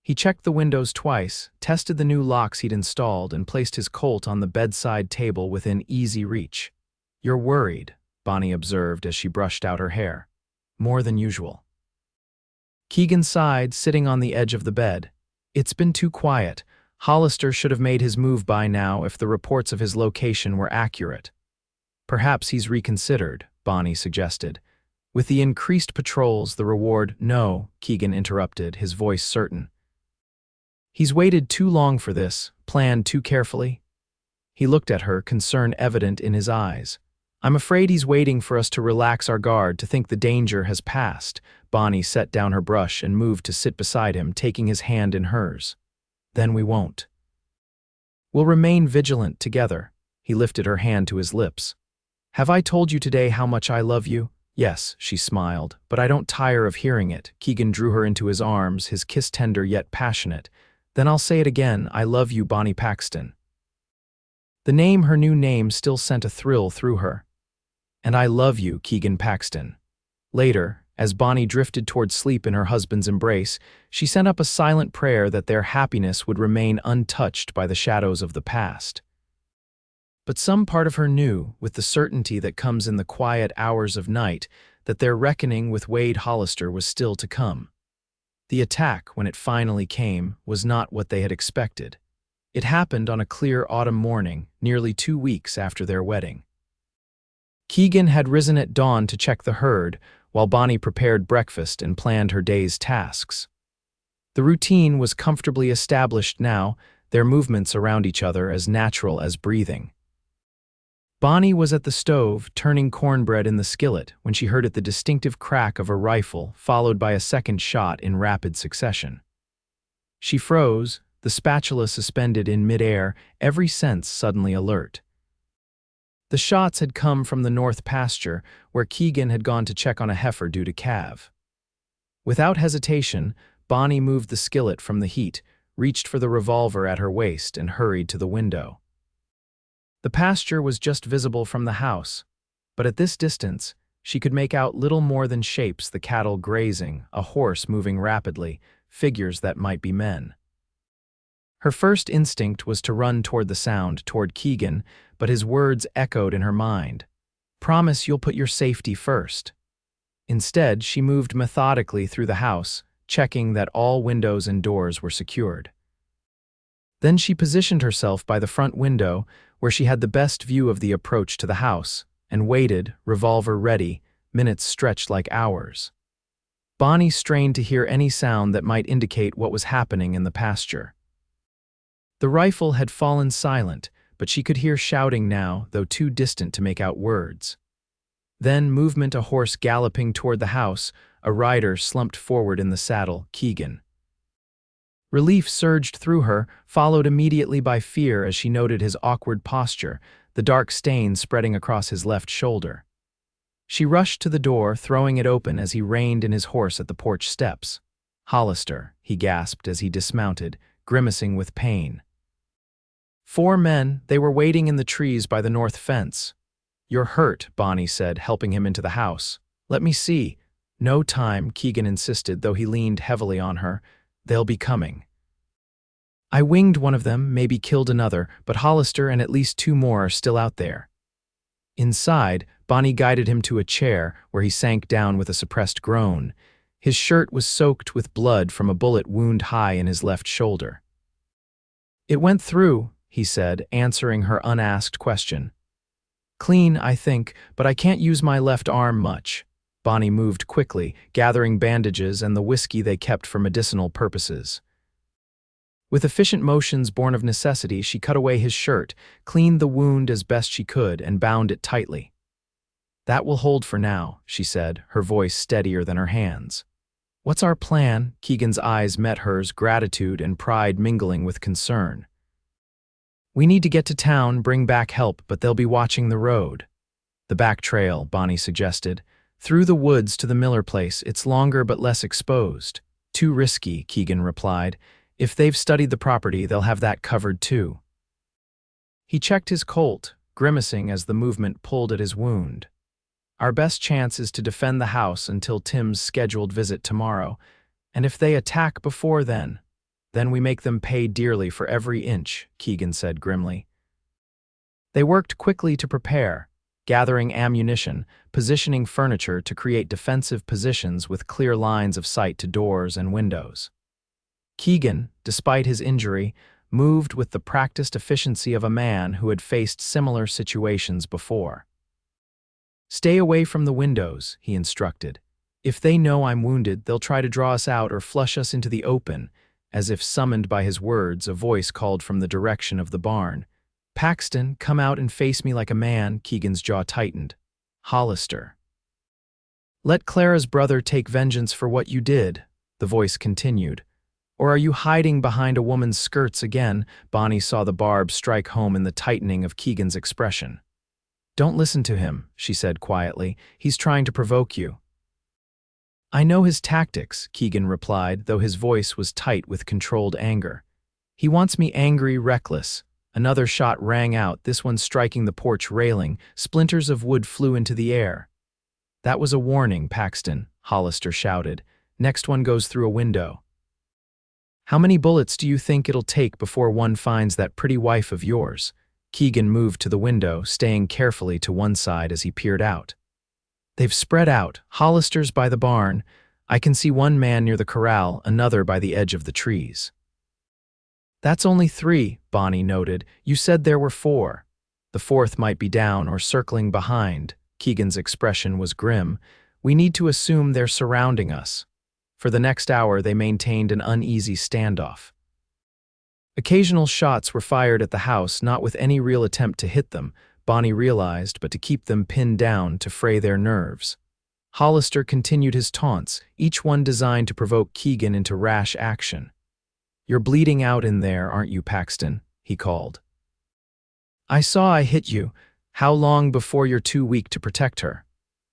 He checked the windows twice, tested the new locks he'd installed, and placed his Colt on the bedside table within easy reach. "You're worried," Bonnie observed as she brushed out her hair. "More than usual." Keegan sighed, sitting on the edge of the bed. "It's been too quiet. Hollister should have made his move by now if the reports of his location were accurate." "Perhaps he's reconsidered," Bonnie suggested. "With the increased patrols, the reward—" "No," Keegan interrupted, his voice certain. "He's waited too long for this, planned too carefully." He looked at her, concern evident in his eyes. "I'm afraid he's waiting for us to relax our guard, to think the danger has passed." Bonnie set down her brush and moved to sit beside him, taking his hand in hers. "Then we won't. We'll remain vigilant together." He lifted her hand to his lips. "Have I told you today how much I love you?" "Yes," she smiled, "but I don't tire of hearing it." Keegan drew her into his arms, his kiss tender yet passionate. "Then I'll say it again, I love you, Bonnie Paxton." The name, her new name, still sent a thrill through her. "And I love you, Keegan Paxton." Later, as Bonnie drifted toward sleep in her husband's embrace, she sent up a silent prayer that their happiness would remain untouched by the shadows of the past. But some part of her knew, with the certainty that comes in the quiet hours of night, that their reckoning with Wade Hollister was still to come. The attack, when it finally came, was not what they had expected. It happened on a clear autumn morning, nearly 2 weeks after their wedding. Keegan had risen at dawn to check the herd, while Bonnie prepared breakfast and planned her day's tasks. The routine was comfortably established now, their movements around each other as natural as breathing. Bonnie was at the stove, turning cornbread in the skillet, when she heard the distinctive crack of a rifle, followed by a second shot in rapid succession. She froze, the spatula suspended in midair, every sense suddenly alert. The shots had come from the north pasture, where Keegan had gone to check on a heifer due to calve. Without hesitation, Bonnie moved the skillet from the heat, reached for the revolver at her waist, and hurried to the window. The pasture was just visible from the house, but at this distance, she could make out little more than shapes: the cattle grazing, a horse moving rapidly, figures that might be men. Her first instinct was to run toward the sound, toward Keegan, but his words echoed in her mind. "Promise you'll put your safety first." Instead, she moved methodically through the house, checking that all windows and doors were secured. Then she positioned herself by the front window, where she had the best view of the approach to the house, and waited, revolver ready. Minutes stretched like hours. Bonnie strained to hear any sound that might indicate what was happening in the pasture. The rifle had fallen silent, but she could hear shouting now, though too distant to make out words. Then movement: a horse galloping toward the house, a rider slumped forward in the saddle, Keegan. Relief surged through her, followed immediately by fear as she noted his awkward posture, the dark stain spreading across his left shoulder. She rushed to the door, throwing it open as he reined in his horse at the porch steps. Hollister, he gasped as he dismounted, grimacing with pain. 4 men, they were waiting in the trees by the north fence. You're hurt, Bonnie said, helping him into the house. Let me see. No time, Keegan insisted, though he leaned heavily on her. They'll be coming. I winged one of them, maybe killed another, but Hollister and at least 2 more are still out there. Inside, Bonnie guided him to a chair where he sank down with a suppressed groan. His shirt was soaked with blood from a bullet wound high in his left shoulder. It went through, he said, answering her unasked question. Clean, I think, but I can't use my left arm much. Bonnie moved quickly, gathering bandages and the whiskey they kept for medicinal purposes. With efficient motions born of necessity, she cut away his shirt, cleaned the wound as best she could, and bound it tightly. That will hold for now, she said, her voice steadier than her hands. What's our plan? Keegan's eyes met hers, gratitude and pride mingling with concern. We need to get to town, bring back help, but they'll be watching the road. The back trail, Bonnie suggested. Through the woods to the Miller place, it's longer but less exposed. Too risky, Keegan replied. If they've studied the property, they'll have that covered too. He checked his Colt, grimacing as the movement pulled at his wound. Our best chance is to defend the house until Tim's scheduled visit tomorrow, and if they attack before then we make them pay dearly for every inch, Keegan said grimly. They worked quickly to prepare, gathering ammunition, positioning furniture to create defensive positions with clear lines of sight to doors and windows. Keegan, despite his injury, moved with the practiced efficiency of a man who had faced similar situations before. Stay away from the windows, he instructed. If they know I'm wounded, they'll try to draw us out or flush us into the open. As if summoned by his words, a voice called from the direction of the barn. Paxton, come out and face me like a man, Keegan's jaw tightened. Hollister. Let Clara's brother take vengeance for what you did, the voice continued. Or are you hiding behind a woman's skirts again? Bonnie saw the barb strike home in the tightening of Keegan's expression. Don't listen to him, she said quietly. He's trying to provoke you. I know his tactics, Keegan replied, though his voice was tight with controlled anger. He wants me angry, reckless. Another shot rang out, this one striking the porch railing. Splinters of wood flew into the air. That was a warning, Paxton, Hollister shouted. Next one goes through a window. How many bullets do you think it'll take before one finds that pretty wife of yours? Keegan moved to the window, staying carefully to one side as he peered out. They've spread out, Hollister's by the barn. I can see one man near the corral, another by the edge of the trees. That's only 3, Bonnie noted. You said there were 4. The 4th might be down or circling behind. Keegan's expression was grim. We need to assume they're surrounding us. For the next hour, they maintained an uneasy standoff. Occasional shots were fired at the house, not with any real attempt to hit them, Bonnie realized, but to keep them pinned down to fray their nerves. Hollister continued his taunts, each one designed to provoke Keegan into rash action. You're bleeding out in there, aren't you, Paxton? He called. I saw I hit you. How long before you're too weak to protect her?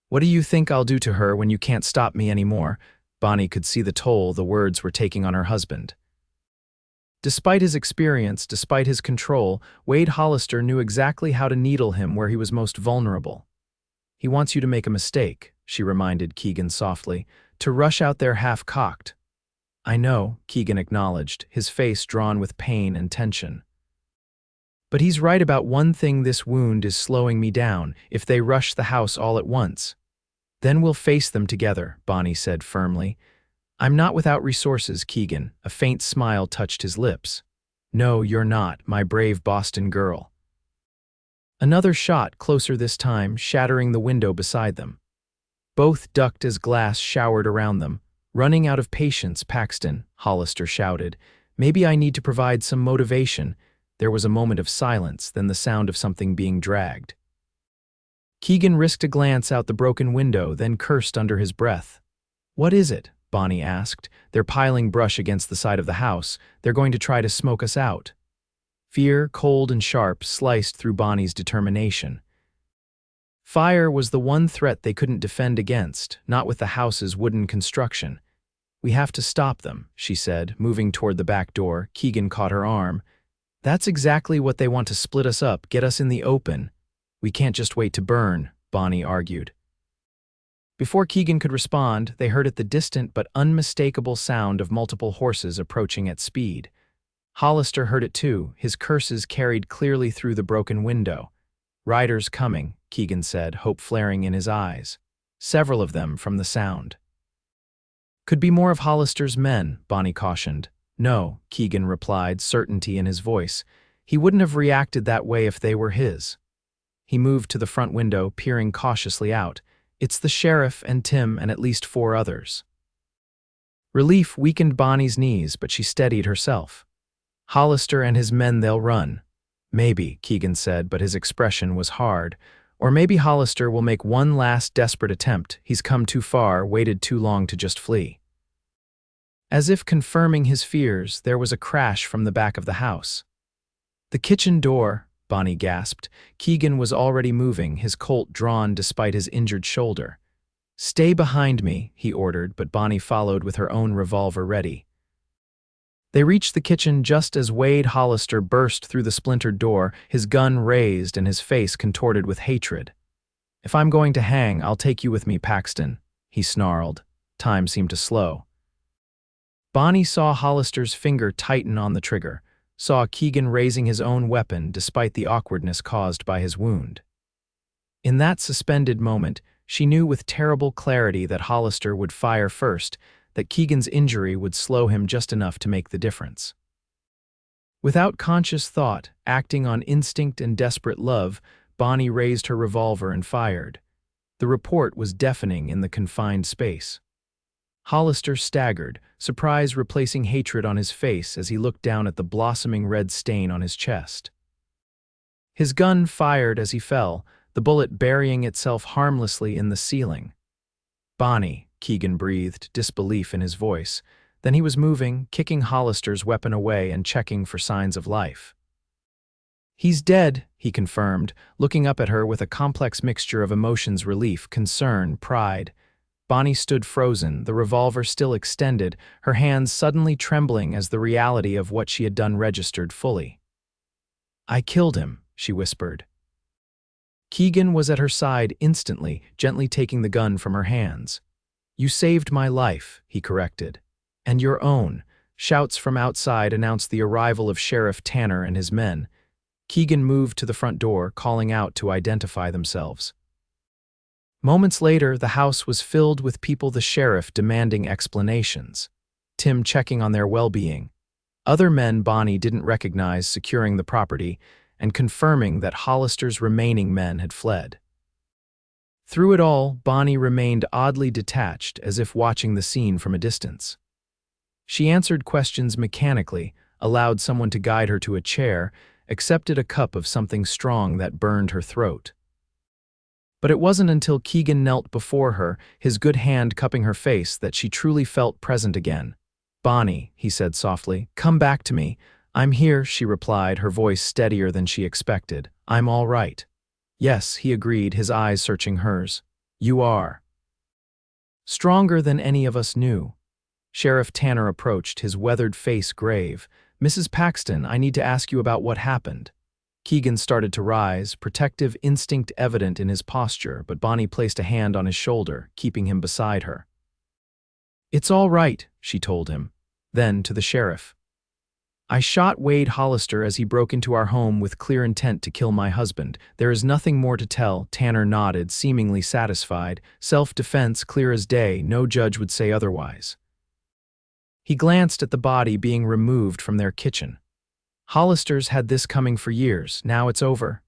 What do you think I'll do to her when you can't stop me anymore? Bonnie could see the toll the words were taking on her husband. Despite his experience, despite his control, Wade Hollister knew exactly how to needle him where he was most vulnerable. He wants you to make a mistake, she reminded Keegan softly, to rush out there half-cocked. I know, Keegan acknowledged, his face drawn with pain and tension. But he's right about one thing, this wound is slowing me down, if they rush the house all at once. Then we'll face them together, Bonnie said firmly. I'm not without resources, Keegan. A faint smile touched his lips. No, you're not, my brave Boston girl. Another shot, closer this time, shattering the window beside them. Both ducked as glass showered around them. Running out of patience, Paxton, Hollister shouted. Maybe I need to provide some motivation. There was a moment of silence, then the sound of something being dragged. Keegan risked a glance out the broken window, then cursed under his breath. What is it? Bonnie asked. They're piling brush against the side of the house. They're going to try to smoke us out. Fear, cold and sharp, sliced through Bonnie's determination. Fire was the one threat they couldn't defend against, not with the house's wooden construction. "We have to stop them," she said, moving toward the back door. Keegan caught her arm. "That's exactly what they want, to split us up, get us in the open. We can't just wait to burn," Bonnie argued. Before Keegan could respond, they heard the distant but unmistakable sound of multiple horses approaching at speed. Hollister heard it too, his curses carried clearly through the broken window. "Riders coming," Keegan said, hope flaring in his eyes. "Several of them from the sound." "Could be more of Hollister's men," Bonnie cautioned. "No," Keegan replied, certainty in his voice. "He wouldn't have reacted that way if they were his." He moved to the front window, peering cautiously out. "It's the sheriff and Tim and at least 4 others." Relief weakened Bonnie's knees, but she steadied herself. "Hollister and his men, they'll run." "Maybe," Keegan said, but his expression was hard. "Or maybe Hollister will make one last desperate attempt. He's come too far, waited too long to just flee." As if confirming his fears, there was a crash from the back of the house. "The kitchen door," Bonnie gasped. Keegan was already moving, his Colt drawn despite his injured shoulder. "Stay behind me," he ordered, but Bonnie followed with her own revolver ready. They reached the kitchen just as Wade Hollister burst through the splintered door, his gun raised and his face contorted with hatred. "If I'm going to hang, I'll take you with me, Paxton," he snarled. Time seemed to slow. Bonnie saw Hollister's finger tighten on the trigger, saw Keegan raising his own weapon despite the awkwardness caused by his wound. In that suspended moment, she knew with terrible clarity that Hollister would fire first, that Keegan's injury would slow him just enough to make the difference. Without conscious thought, acting on instinct and desperate love, Bonnie raised her revolver and fired. The report was deafening in the confined space. Hollister staggered, surprise replacing hatred on his face as he looked down at the blossoming red stain on his chest. His gun fired as he fell, the bullet burying itself harmlessly in the ceiling. "Bonnie," Keegan breathed, disbelief in his voice. Then he was moving, kicking Hollister's weapon away and checking for signs of life. "He's dead," he confirmed, looking up at her with a complex mixture of emotions: relief, concern, pride. Bonnie stood frozen, the revolver still extended, her hands suddenly trembling as the reality of what she had done registered fully. "I killed him," she whispered. Keegan was at her side instantly, gently taking the gun from her hands. "You saved my life," he corrected. "And your own." Shouts from outside announced the arrival of Sheriff Tanner and his men. Keegan moved to the front door, calling out to identify themselves. Moments later, the house was filled with people, the sheriff demanding explanations, Tim checking on their well-being, other men Bonnie didn't recognize securing the property, and confirming that Hollister's remaining men had fled. Through it all, Bonnie remained oddly detached, as if watching the scene from a distance. She answered questions mechanically, allowed someone to guide her to a chair, accepted a cup of something strong that burned her throat. But it wasn't until Keegan knelt before her, his good hand cupping her face, that she truly felt present again. "Bonnie," he said softly, "come back to me." "I'm here," she replied, her voice steadier than she expected. "I'm all right." "Yes," he agreed, his eyes searching hers. "You are." Stronger than any of us knew. Sheriff Tanner approached, his weathered face grave. "Mrs. Paxton, I need to ask you about what happened." Keegan started to rise, protective instinct evident in his posture, but Bonnie placed a hand on his shoulder, keeping him beside her. "It's all right," she told him. Then, to the sheriff, "I shot Wade Hollister as he broke into our home with clear intent to kill my husband. There is nothing more to tell." Tanner nodded, seemingly satisfied. "Self-defense, clear as day, no judge would say otherwise." He glanced at the body being removed from their kitchen. "Hollister's had this coming for years. Now it's over."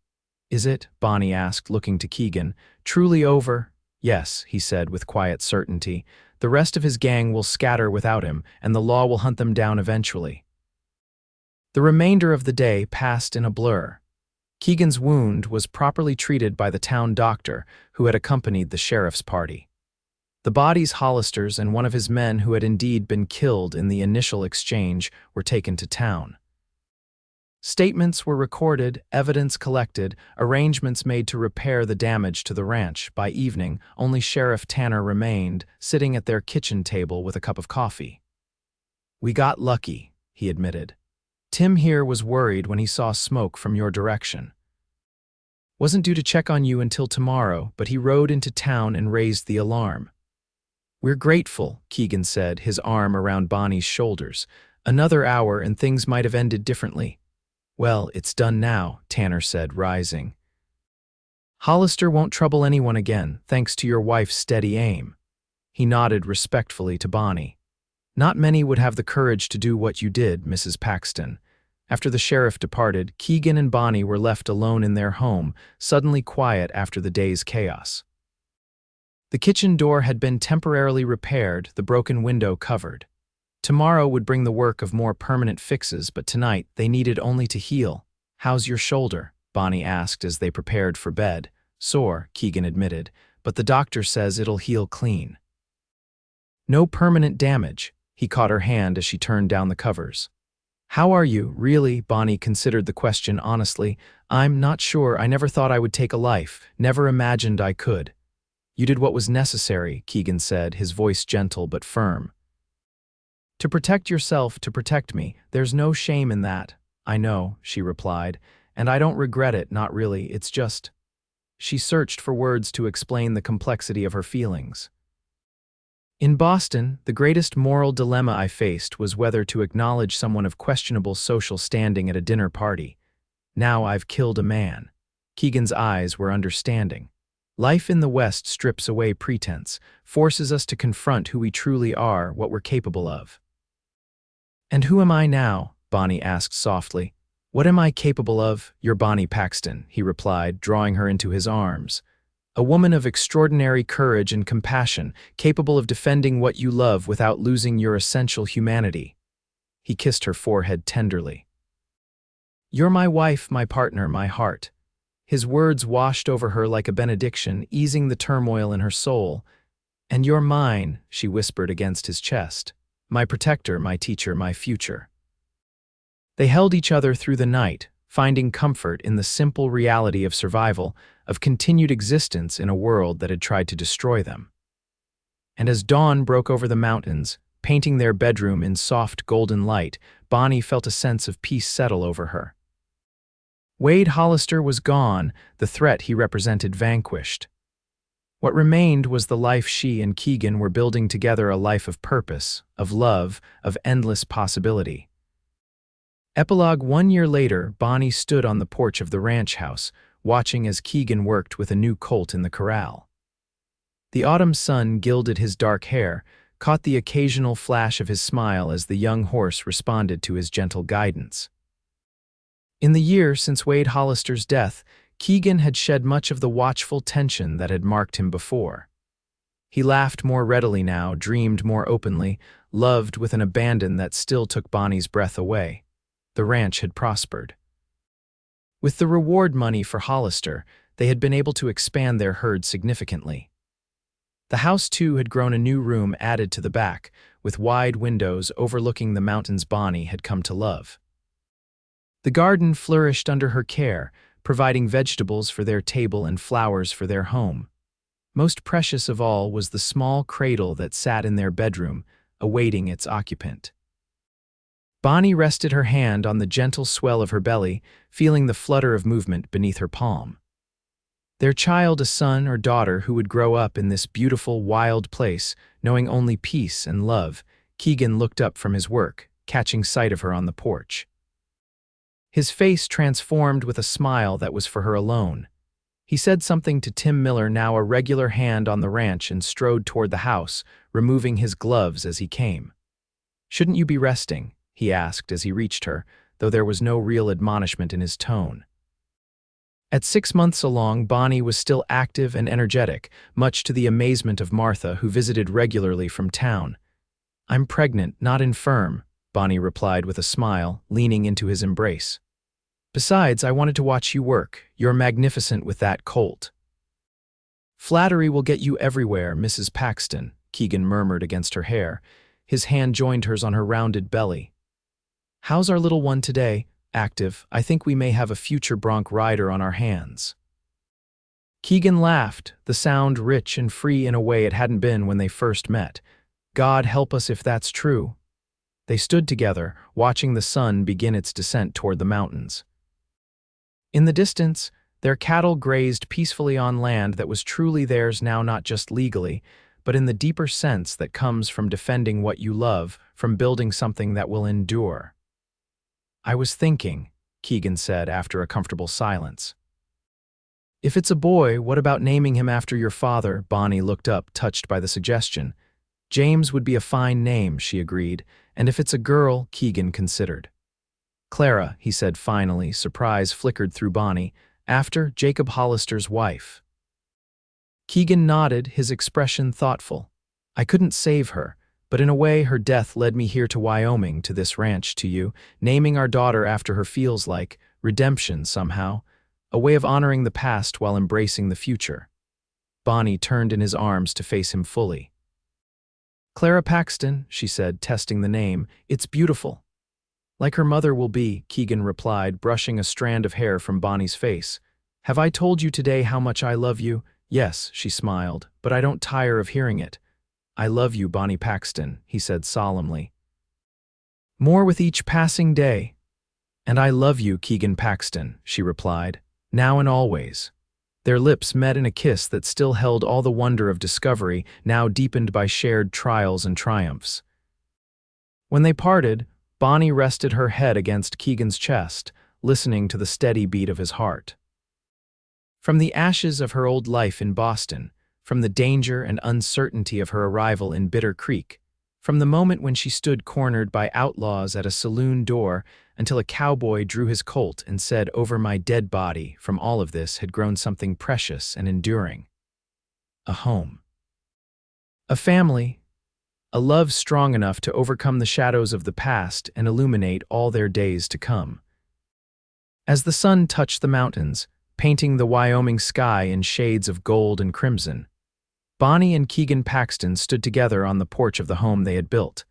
"Is it?" Bonnie asked, looking to Keegan. "Truly over?" "Yes," he said with quiet certainty. "The rest of his gang will scatter without him, and the law will hunt them down eventually." The remainder of the day passed in a blur. Keegan's wound was properly treated by the town doctor who had accompanied the sheriff's party. The bodies, Hollister's and one of his men who had indeed been killed in the initial exchange, were taken to town. Statements were recorded, evidence collected, arrangements made to repair the damage to the ranch. By evening, only Sheriff Tanner remained, sitting at their kitchen table with a cup of coffee. "We got lucky," he admitted. "Tim here was worried when he saw smoke from your direction. Wasn't due to check on you until tomorrow, but he rode into town and raised the alarm." "We're grateful," Keegan said, his arm around Bonnie's shoulders. "Another hour and things might have ended differently." "Well, it's done now," Tanner said, rising. "Hollister won't trouble anyone again, thanks to your wife's steady aim." He nodded respectfully to Bonnie. "Not many would have the courage to do what you did, Mrs. Paxton." After the sheriff departed, Keegan and Bonnie were left alone in their home, suddenly quiet after the day's chaos. The kitchen door had been temporarily repaired, the broken window covered. Tomorrow would bring the work of more permanent fixes, but tonight they needed only to heal. "How's your shoulder?" Bonnie asked as they prepared for bed. "Sore," Keegan admitted, "but the doctor says it'll heal clean." "No permanent damage." He caught her hand as she turned down the covers. "How are you, really?" Bonnie considered the question honestly. "I'm not sure. I never thought I would take a life. Never imagined I could." "You did what was necessary," Keegan said, his voice gentle but firm. "To protect yourself, to protect me. There's no shame in that." "I know," she replied, "and I don't regret it, not really. It's just—" She searched for words to explain the complexity of her feelings. "In Boston, the greatest moral dilemma I faced was whether to acknowledge someone of questionable social standing at a dinner party. Now I've killed a man." Keegan's eyes were understanding. "Life in the West strips away pretense, forces us to confront who we truly are, what we're capable of." "And who am I now?" Bonnie asked softly. "What am I capable of?" "You're Bonnie Paxton," he replied, drawing her into his arms. "A woman of extraordinary courage and compassion, capable of defending what you love without losing your essential humanity." He kissed her forehead tenderly. "You're my wife, my partner, my heart." His words washed over her like a benediction, easing the turmoil in her soul. "And you're mine," she whispered against his chest. "My protector, my teacher, my future." They held each other through the night, finding comfort in the simple reality of survival, of continued existence in a world that had tried to destroy them. And as dawn broke over the mountains, painting their bedroom in soft golden light, Bonnie felt a sense of peace settle over her. Wade Hollister was gone, the threat he represented vanquished. What remained was the life she and Keegan were building together, a life of purpose, of love, of endless possibility. Epilogue: 1 year later, Bonnie stood on the porch of the ranch house, watching as Keegan worked with a new colt in the corral. The autumn sun gilded his dark hair, caught the occasional flash of his smile as the young horse responded to his gentle guidance. In the year since Wade Hollister's death, Keegan had shed much of the watchful tension that had marked him before. He laughed more readily now, dreamed more openly, loved with an abandon that still took Bonnie's breath away. The ranch had prospered. With the reward money for Hollister, they had been able to expand their herd significantly. The house, too, had grown, a new room added to the back, with wide windows overlooking the mountains Bonnie had come to love. The garden flourished under her care, providing vegetables for their table and flowers for their home. Most precious of all was the small cradle that sat in their bedroom, awaiting its occupant. Bonnie rested her hand on the gentle swell of her belly, feeling the flutter of movement beneath her palm. Their child, a son or daughter who would grow up in this beautiful, wild place, knowing only peace and love. Keegan looked up from his work, catching sight of her on the porch. His face transformed with a smile that was for her alone. He said something to Tim Miller, now a regular hand on the ranch, and strode toward the house, removing his gloves as he came. "Shouldn't you be resting?" he asked as he reached her, though there was no real admonishment in his tone. At 6 months along, Bonnie was still active and energetic, much to the amazement of Martha, who visited regularly from town. "I'm pregnant, not infirm," Bonnie replied with a smile, leaning into his embrace. "Besides, I wanted to watch you work. You're magnificent with that Colt." "Flattery will get you everywhere, Mrs. Paxton," Keegan murmured against her hair. His hand joined hers on her rounded belly. "How's our little one today?" active, I think we may have a future bronc rider on our hands." Keegan laughed, the sound rich and free in a way it hadn't been when they first met. "God help us if that's true." They stood together, watching the sun begin its descent toward the mountains. In the distance, their cattle grazed peacefully on land that was truly theirs now, not just legally, but in the deeper sense that comes from defending what you love, from building something that will endure. "I was thinking," Keegan said after a comfortable silence. "If it's a boy, what about naming him after your father?" Bonnie looked up, touched by the suggestion. "James would be a fine name," she agreed, "and if it's a girl," Keegan considered. "Clara," he said finally, surprise flickered through Bonnie, "after Jacob Hollister's wife." Keegan nodded, his expression thoughtful. "I couldn't save her, but in a way her death led me here to Wyoming, to this ranch, to you. Naming our daughter after her feels like redemption somehow, a way of honoring the past while embracing the future." Bonnie turned in his arms to face him fully. "Clara Paxton," she said, testing the name. "It's beautiful." "Like her mother will be," Keegan replied, brushing a strand of hair from Bonnie's face. "Have I told you today how much I love you?" "Yes," she smiled, "but I don't tire of hearing it." "I love you, Bonnie Paxton," he said solemnly. "More with each passing day." "And I love you, Keegan Paxton," she replied, "now and always." Their lips met in a kiss that still held all the wonder of discovery, now deepened by shared trials and triumphs. When they parted, Bonnie rested her head against Keegan's chest, listening to the steady beat of his heart. From the ashes of her old life in Boston, from the danger and uncertainty of her arrival in Bitter Creek, from the moment when she stood cornered by outlaws at a saloon door until a cowboy drew his Colt and said, "Over my dead body," from all of this had grown something precious and enduring. A home. A family. A love strong enough to overcome the shadows of the past and illuminate all their days to come. As the sun touched the mountains, painting the Wyoming sky in shades of gold and crimson, Bonnie and Keegan Paxton stood together on the porch of the home they had built,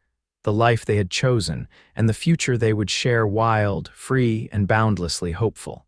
the life they had chosen, and the future they would share, wild, free, and boundlessly hopeful.